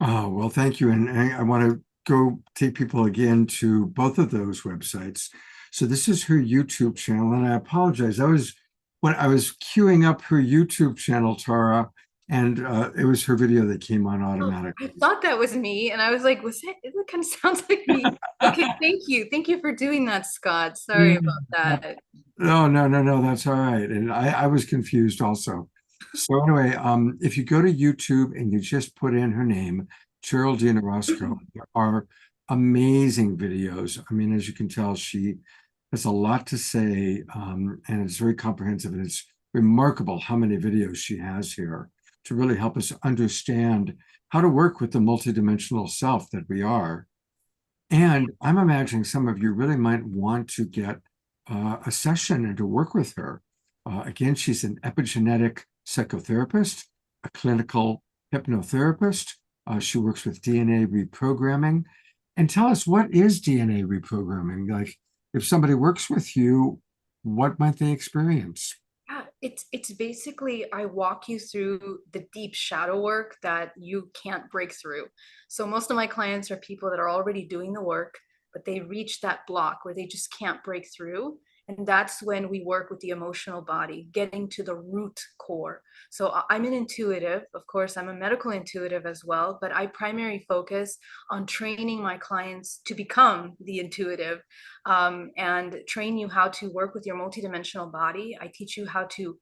Oh, well, thank you. And I want to go take people again to both of those websites. So this is her YouTube channel, and I apologize. When I was queuing up her YouTube channel, Tara, and it was her video that came on automatically. I thought that was me, and I was like, "Was it? It kind of sounds like me." Okay, thank you for doing that, Scott. Sorry about that. No, that's all right. And I was confused also. So anyway, if you go to YouTube and you just put in her name, Geraldine Orozco, there are amazing videos. I mean, as you can tell, she has a lot to say, and it's very comprehensive, and it's remarkable how many videos she has here to really help us understand how to work with the multidimensional self that we are. And I'm imagining some of you really might want to get a session and to work with her. Again, she's an epigenetic psychotherapist, a clinical hypnotherapist. She works with DNA reprogramming. And tell us, what is DNA reprogramming? Like, if somebody works with you, what might they experience? Yeah, it's basically, I walk you through the deep shadow work that you can't break through. So most of my clients are people that are already doing the work, but they reach that block where they just can't break through. And that's when we work with the emotional body, getting to the root core. So I'm an intuitive, of course, I'm a medical intuitive as well, but I primarily focus on training my clients to become the intuitive, and train you how to work with your multidimensional body. I teach you how to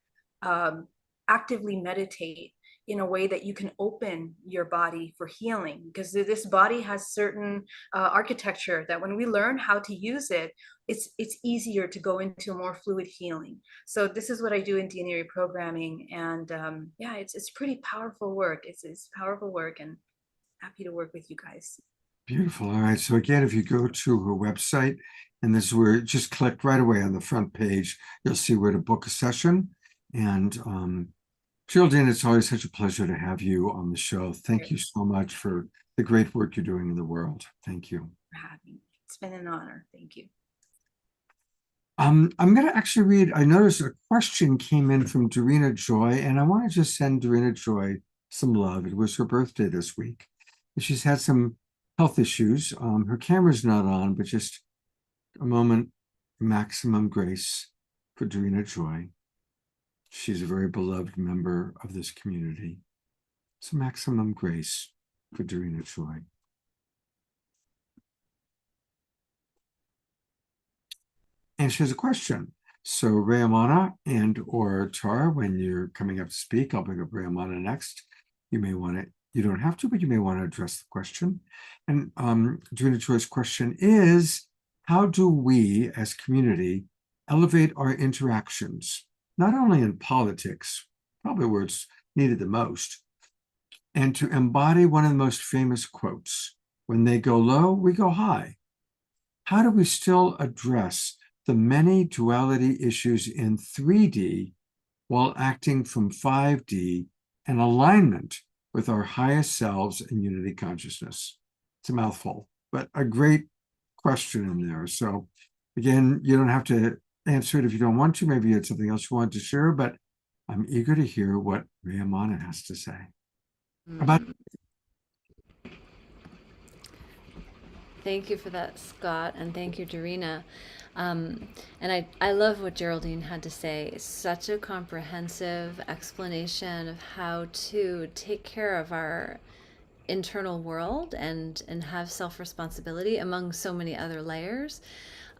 actively meditate in a way that you can open your body for healing, because this body has certain architecture that when we learn how to use it, it's easier to go into a more fluid healing. So this is what I do in DNA reprogramming, and yeah, it's pretty powerful work. It's powerful work, and happy to work with you guys. Beautiful. All right. So again, if you go to her website, and this is where, just click right away on the front page, you'll see where to book a session. And Geraldine, it's always such a pleasure to have you on the show. Thank you so much for the great work you're doing in the world. Thank you. For having me. It's been an honor. Thank you. I'm going to actually read, I noticed a question came in from Dorina Joy, and I want to just send Dorina Joy some love. It was her birthday this week. And she's had some health issues. Her camera's not on, but just a moment, maximum grace for Dorina Joy. She's a very beloved member of this community. So maximum grace for Dorina Joy. And she has a question. So Rayamana and or Tara, when you're coming up to speak, I'll bring up Rayamana next. You may want to You don't have to, but you may want to address the question. And Gina Choi's question is, how do we as community elevate our interactions, not only in politics, probably where it's needed the most, and to embody one of the most famous quotes, when they go low, we go high. How do we still address the many duality issues in 3D while acting from 5D in alignment with our highest selves and unity consciousness? It's a mouthful, but a great question in there. So again, you don't have to answer it if you don't want to. Maybe you had something else you want to share, but I'm eager to hear what Rayamana has to say about. Thank you for that, Scott, and thank you, Dorina. And I love what Geraldine had to say. It's such a comprehensive explanation of how to take care of our internal world and have self-responsibility among so many other layers.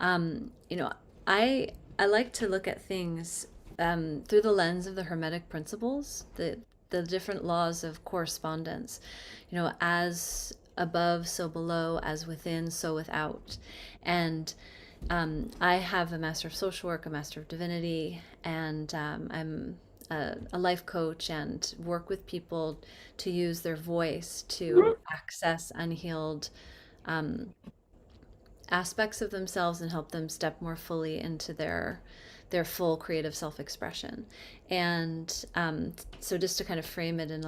You know, I like to look at things through the lens of the Hermetic principles, the different laws of correspondence. You know, as above, so below, as within, so without. And I have a Master of Social Work, a Master of Divinity, and I'm a life coach and work with people to use their voice to access unhealed aspects of themselves and help them step more fully into their full creative self-expression. And so just to kind of frame it in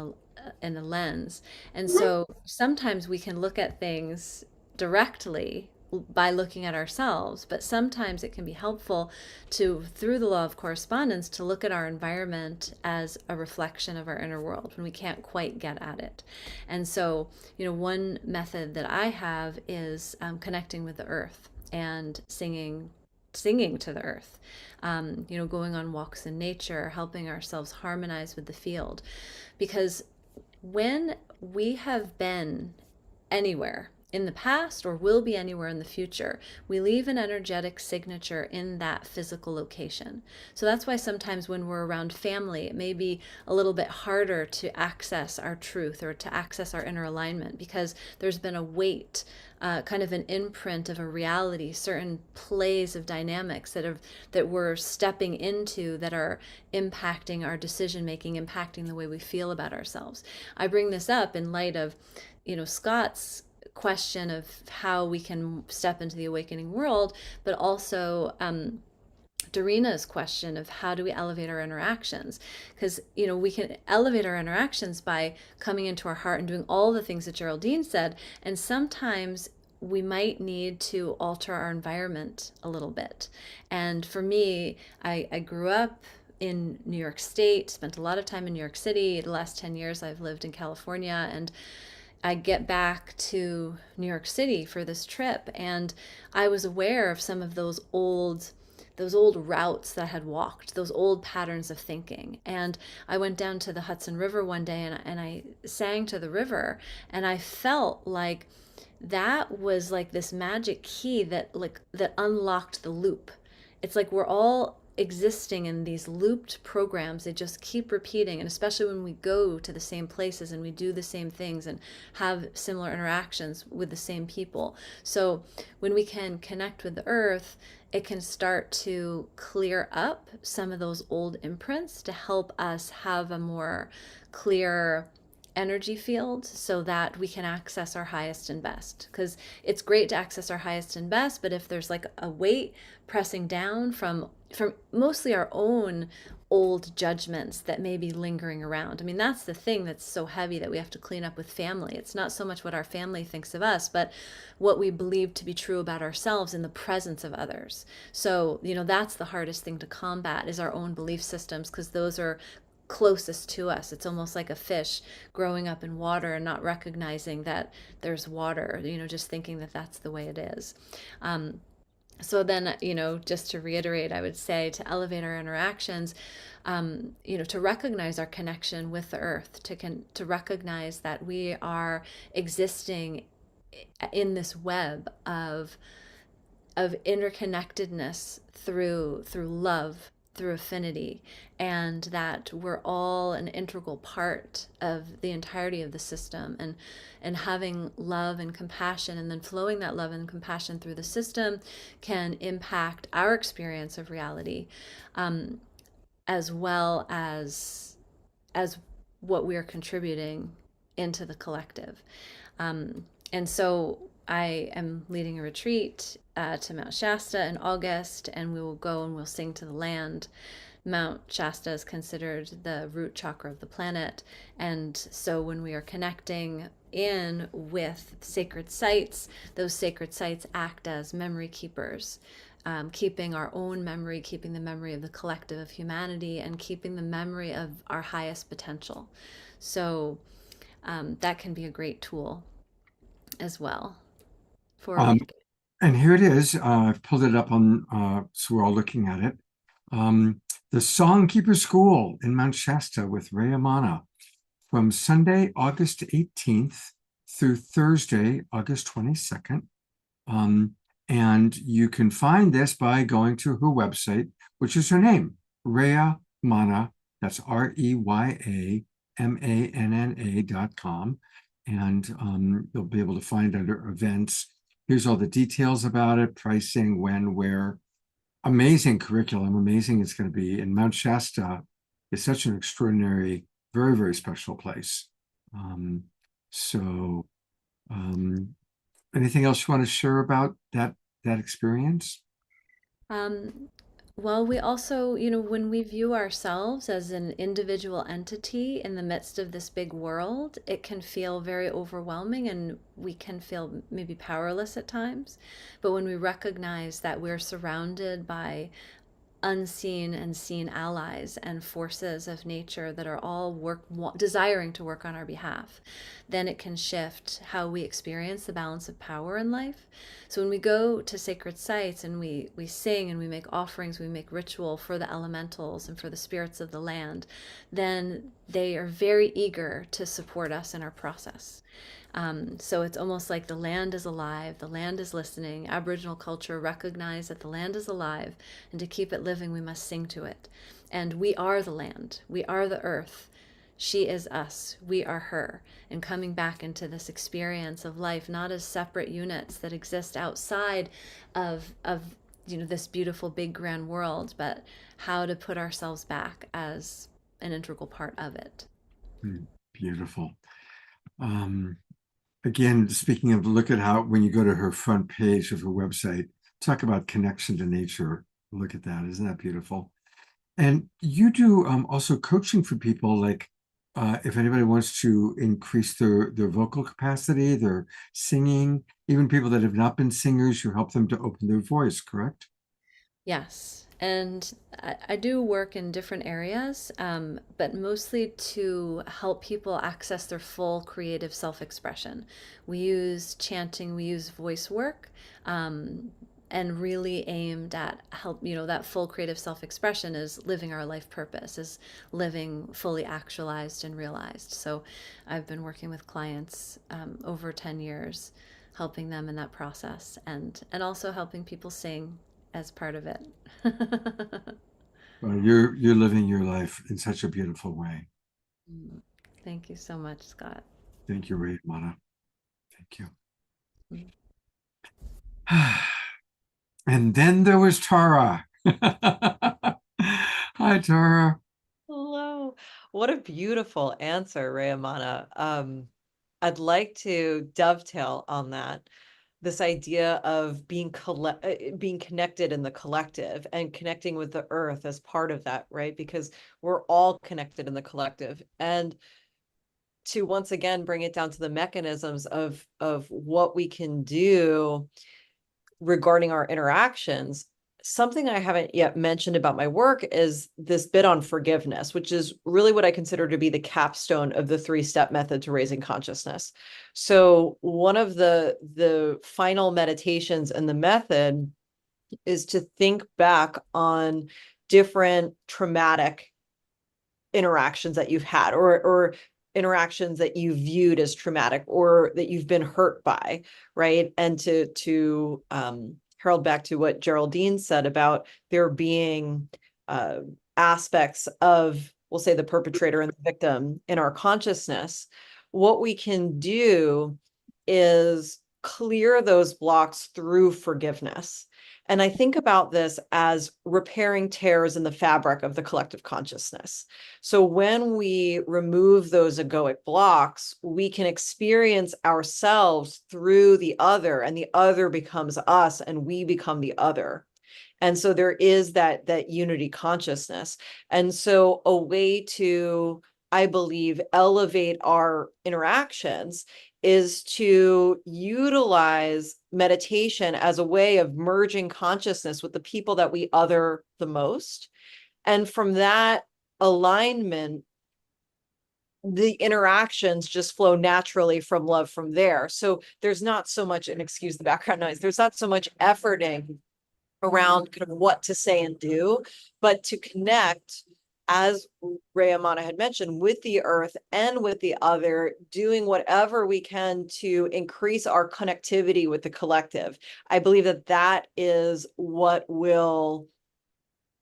a lens. And so sometimes we can look at things directly by looking at ourselves, but sometimes it can be helpful to, through the law of correspondence, to look at our environment as a reflection of our inner world when we can't quite get at it. And so, you know, one method that I have is connecting with the earth and singing to the earth, you know, going on walks in nature, helping ourselves harmonize with the field. Because when we have been anywhere in the past or will be anywhere in the future, we leave an energetic signature in that physical location. So that's why sometimes when we're around family, it may be a little bit harder to access our truth or to access our inner alignment, because there's been a weight, kind of an imprint of a reality, certain plays of dynamics that we're stepping into that are impacting our decision making, impacting the way we feel about ourselves. I bring this up in light of, you know, Scott's question of how we can step into the awakening world, but also Dorina's question of how do we elevate our interactions? Because, you know, we can elevate our interactions by coming into our heart and doing all the things that Geraldine said. And sometimes we might need to alter our environment a little bit. And for me, I grew up in New York State, spent a lot of time in New York City. The last 10 years I've lived in California, and I get back to New York City for this trip, and I was aware of some of those old routes that I had walked, those old patterns of thinking. And I went down to the Hudson River one day, and I sang to the river, and I felt like that was like this magic key that unlocked the loop. It's like we're all existing in these looped programs. They just keep repeating, and especially when we go to the same places and we do the same things and have similar interactions with the same people. So when we can connect with the earth, it can start to clear up some of those old imprints to help us have a more clear energy field so that we can access our highest and best. Because it's great to access our highest and best, but if there's like a weight pressing down from mostly our own old judgments that may be lingering around. I mean, that's the thing that's so heavy that we have to clean up with family. It's not so much what our family thinks of us, but what we believe to be true about ourselves in the presence of others. So, you know, that's the hardest thing to combat, is our own belief systems, because those are closest to us. It's almost like a fish growing up in water and not recognizing that there's water, you know, just thinking that that's the way it is. So then, you know, just to reiterate, I would say to elevate our interactions, you know, to recognize our connection with the earth, to recognize that we are existing in this web of interconnectedness through love, through affinity, and that we're all an integral part of the entirety of the system, and having love and compassion, and then flowing that love and compassion through the system can impact our experience of reality, as well as what we are contributing into the collective. And so I am leading a retreat to Mount Shasta in August, and we will go and we'll sing to the land. Mount Shasta is considered the root chakra of the planet. And so when we are connecting in with sacred sites, those sacred sites act as memory keepers, keeping our own memory, keeping the memory of the collective of humanity, and keeping the memory of our highest potential. So that can be a great tool as well for awakening. And here it is. I've pulled it up on, so we're all looking at it. The Songkeeper School in Mount Shasta with Rayamana from Sunday, August 18th through Thursday, August 22nd. And you can find this by going to her website, which is her name, Rayamana. That's REYAMANNA.com. And you'll be able to find under events. Here's all the details about it, pricing, when, where. Amazing curriculum, amazing it's going to be. And Mount Shasta is such an extraordinary, very, very special place. So anything else you want to share about that experience? Well, we also, when we view ourselves as an individual entity in the midst of this big world, it can feel very overwhelming, and we can feel maybe powerless at times. But when we recognize that we're surrounded by unseen and seen allies and forces of nature that are all desiring to work on our behalf, then it can shift how we experience the balance of power in life. So when we go to sacred sites and we sing and we make offerings, we make ritual for the elementals and for the spirits of the land, then they are very eager to support us in our process. So it's almost like the land is alive, the land is listening. Aboriginal culture recognized that the land is alive, and to keep it living, we must sing to it. And we are the land, we are the earth. She is us, we are her. And coming back into this experience of life, not as separate units that exist outside of this beautiful, big, grand world, but how to put ourselves back as an integral part of it. Beautiful. Again, speaking of, look at how, when you go to her front page of her website, talk about connection to nature. Look at that. Isn't that beautiful? And you do also coaching for people, like if anybody wants to increase their vocal capacity, their singing, even people that have not been singers, you help them to open their voice, correct? Yes. And I do work in different areas, but mostly to help people access their full creative self-expression. We use chanting, we use voice work, and really aimed at help, that full creative self-expression is living our life purpose, is living fully actualized and realized. So I've been working with clients over 10 years, helping them in that process, and also helping people sing as part of it. Well, you're living your life in such a beautiful way. Thank you so much, Scott. Thank you, Ray Mana. Thank you. And then there was Tara. Hi, Tara. Hello. What a beautiful answer, Rayamana. I'd like to dovetail on that. This idea of being connected in the collective and connecting with the earth as part of that, right? Because we're all connected in the collective. And to once again bring it down to the mechanisms of what we can do regarding our interactions. Something I haven't yet mentioned about my work is this bit on forgiveness, which is really what I consider to be the capstone of the 3-step method to raising consciousness. So one of the final meditations in the method is to think back on different traumatic interactions that you've had, or interactions that you viewed as traumatic, or that you've been hurt by, right? And to herald back to what Geraldine said about there being aspects of, we'll say, the perpetrator and the victim in our consciousness, what we can do is clear those blocks through forgiveness. And I think about this as repairing tears in the fabric of the collective consciousness. So when we remove those egoic blocks, we can experience ourselves through the other, and the other becomes us, and we become the other. And so there is that unity consciousness. And so a way to, I believe, elevate our interactions is to utilize meditation as a way of merging consciousness with the people that we other the most. And from that alignment, the interactions just flow naturally from love from there. So there's not so much, and excuse the background noise, there's not so much efforting around kind of what to say and do, but to connect, as Ray Amana had mentioned, with the earth and with the other, doing whatever we can to increase our connectivity with the collective. I believe that that is what will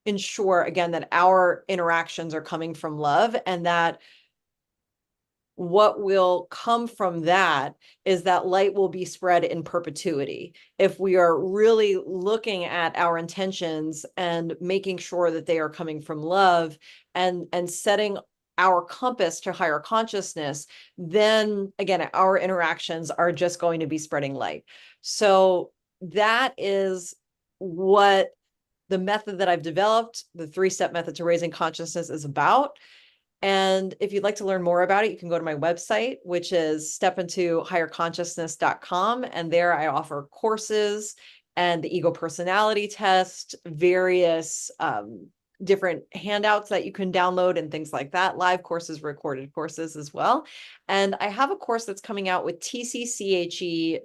ensure, again, that our interactions are coming from love, and that what will come from that is that light will be spread in perpetuity. If we are really looking at our intentions and making sure that they are coming from love, and setting our compass to higher consciousness, then again, our interactions are just going to be spreading light. So that is what the method that I've developed, the 3-step method to raising consciousness, is about. And if you'd like to learn more about it, you can go to my website, which is stepintohigherconsciousness.com. And there I offer courses and the ego personality test, various different handouts that you can download and things like that, live courses, recorded courses as well. And I have a course that's coming out with tcche.org.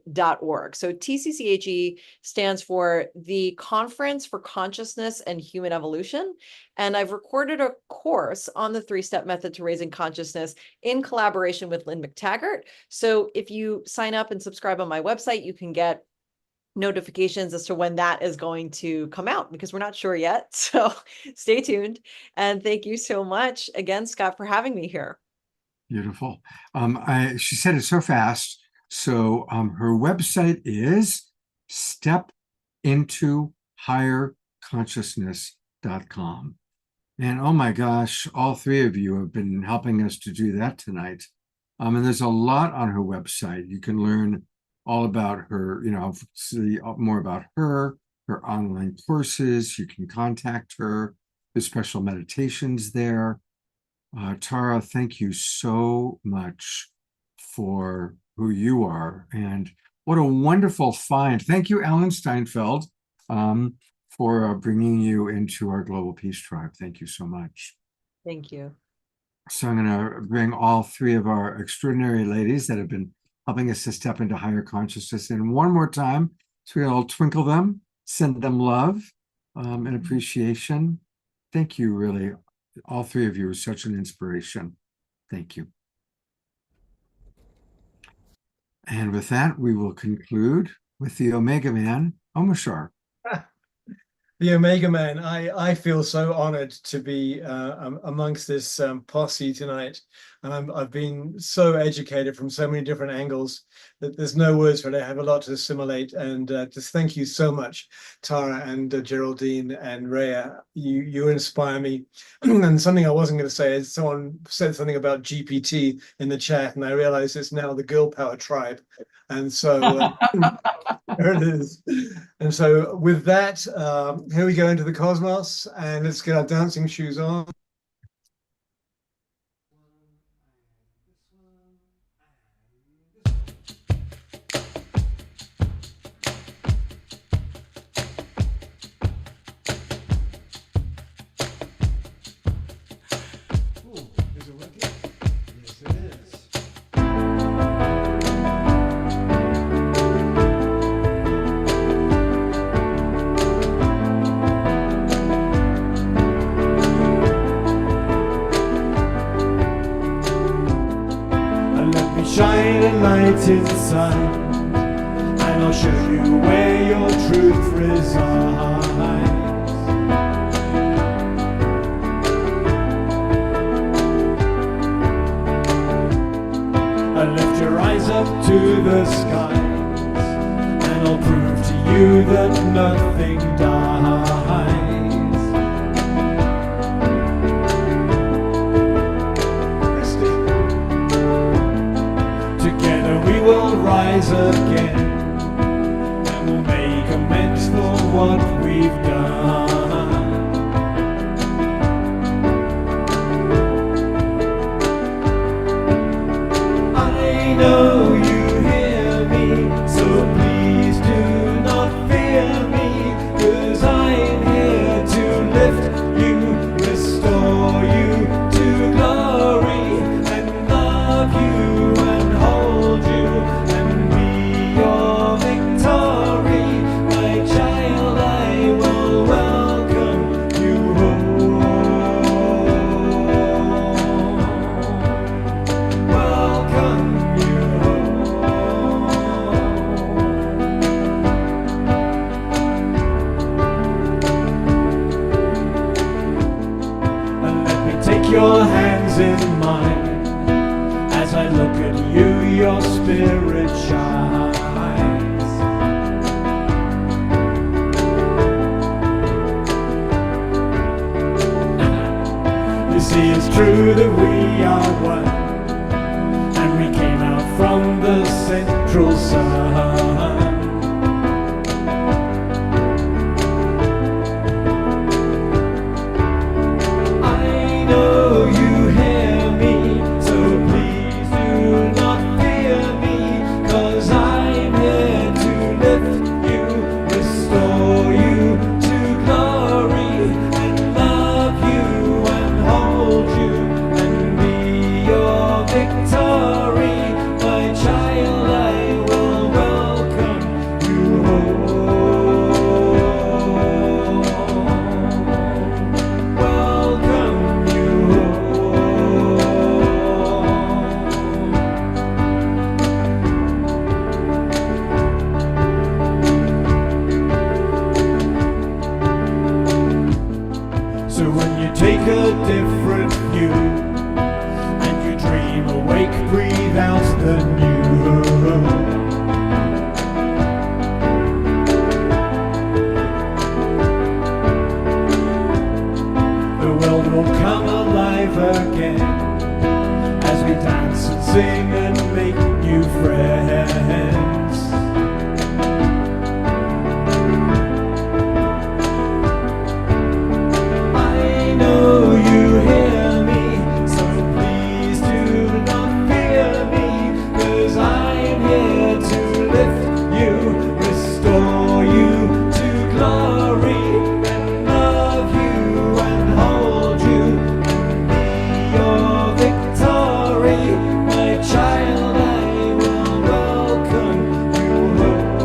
So TCCHE stands for the Conference for Consciousness and Human Evolution. And I've recorded a course on the 3-step method to raising consciousness in collaboration with Lynn McTaggart. So if you sign up and subscribe on my website, you can get notifications as to when that is going to come out, because we're not sure yet. So stay tuned. And thank you so much again, Scott, for having me here. Beautiful. She said it so fast. So her website is stepintohigherconsciousness.com. And oh my gosh, all three of you have been helping us to do that tonight. And there's a lot on her website. You can learn all about her, see more about her online courses. You can contact her. There's special meditations there. Tara, thank you so much for who you are. And what a wonderful find. Thank you, Alan Steinfeld, for bringing you into our Global Peace Tribe. Thank you so much. Thank you. So I'm going to bring all three of our extraordinary ladies that have been helping us to step into higher consciousness in one more time. So we all twinkle them, send them love and appreciation. Thank you, really. All three of you are such an inspiration. Thank you. And with that, we will conclude with the Omega Man, Omashar. The Omega Man, I feel so honored to be amongst this posse tonight. And I've been so educated from so many different angles that there's no words for it. I have a lot to assimilate. And just thank you so much, Tara and Geraldine and Rhea. You inspire me. And something I wasn't going to say is someone said something about GPT in the chat, and I realized it's now the Girl Power Tribe. And so there it is. And so with that, here we go into the cosmos, and let's get our dancing shoes on. Is it working? Yes, it is. Shine a light inside, and I'll show you where your truth resides. to the skies, and I'll prove to you that nothing dies. Together we will rise again, and we'll make amends for what we've done. I know you hear me, so please do not fear me, 'cause I'm here to lift you, restore you to glory, and love you and hold you and be your victory. My child, I will welcome you home. Welcome you home. And let me take your hands in mine. As I look at you, your spirit shines. You see, it's true that we are one, and we came out from the central sun. I know you hear me, so please do not fear me, 'cause I'm here to lift you, restore you to glory, and love you and hold you and be your victory. My child, I will welcome you home. Welcome you home. So when you take a different view and you dream awake, breathe out the new. The world will come alive again as we dance and sing and make new friends. I know you hear me, so please do not fear me, 'cause I'm here to lift you, restore you to glory, and love you and hold you and be your victory. My child, I will welcome you home.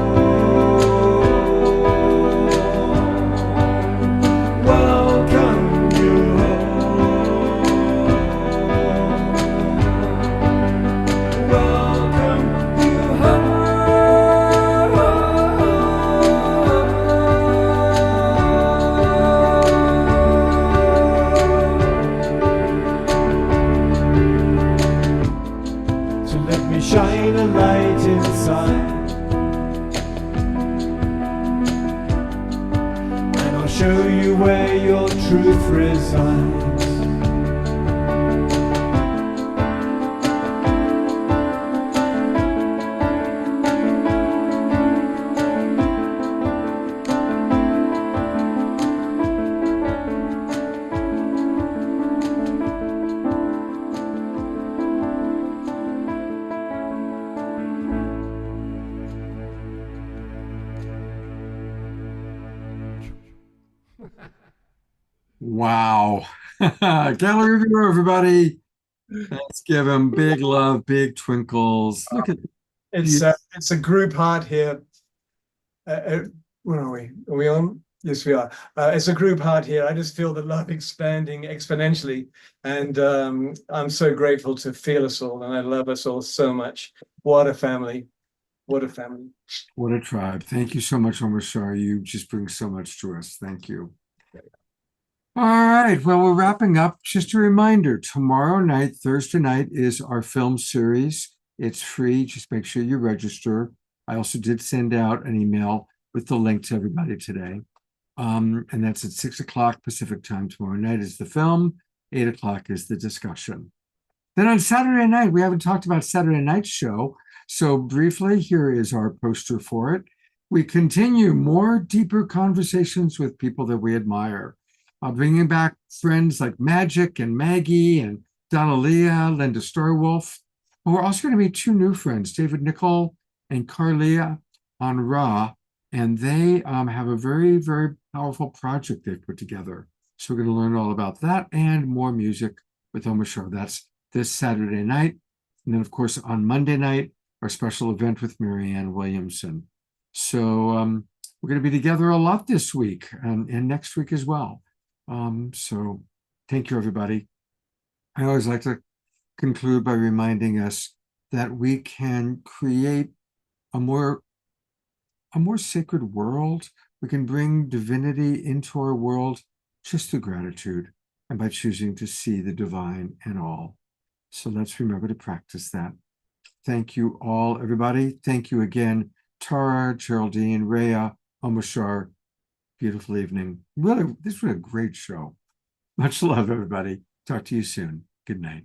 Welcome you home. Welcome you home. So let me shine a light inside, and I'll show you where your truth resides. Wow. Gallery review, everybody. Let's give him big love, big twinkles. Look at It's a group heart here. Where are we? Are we on? Yes, we are. It's a group heart here. I just feel the love expanding exponentially, and I'm so grateful to feel us all, and I love us all so much. What a family! What a family! what a tribe. Thank you so much, Omar Shah. You just bring so much to us. Thank you. All right. Well, we're wrapping up. Just a reminder, tomorrow night, Thursday night, is our film series. It's free. Just make sure you register. I also did send out an email with the link to everybody today. And that's at 6 o'clock Pacific time tomorrow night is the film. 8 o'clock is the discussion. Then on Saturday night, we haven't talked about Saturday night's show. So briefly, here is our poster for it. We continue more deeper conversations with people that we admire, bringing back friends like Magic and Maggie and Donna Linda Starwolf. But we're also going to meet two new friends, David Nicol and Carlia on Ra, and they have a very, very powerful project they've put together. So we're going to learn all about that and more music with Omar Shah. That's this Saturday night. And then, of course, on Monday night, our special event with Marianne Williamson. So we're going to be together a lot this week and next week as well. So thank you, everybody. I always like to conclude by reminding us that we can create a more sacred world. We can bring divinity into our world just through gratitude and by choosing to see the divine in all. So let's remember to practice that. Thank you all, everybody. Thank you again, Tara, Geraldine, Rhea, Omashar. Beautiful evening. Really, this was a great show. Much love, everybody. Talk to you soon. Good night.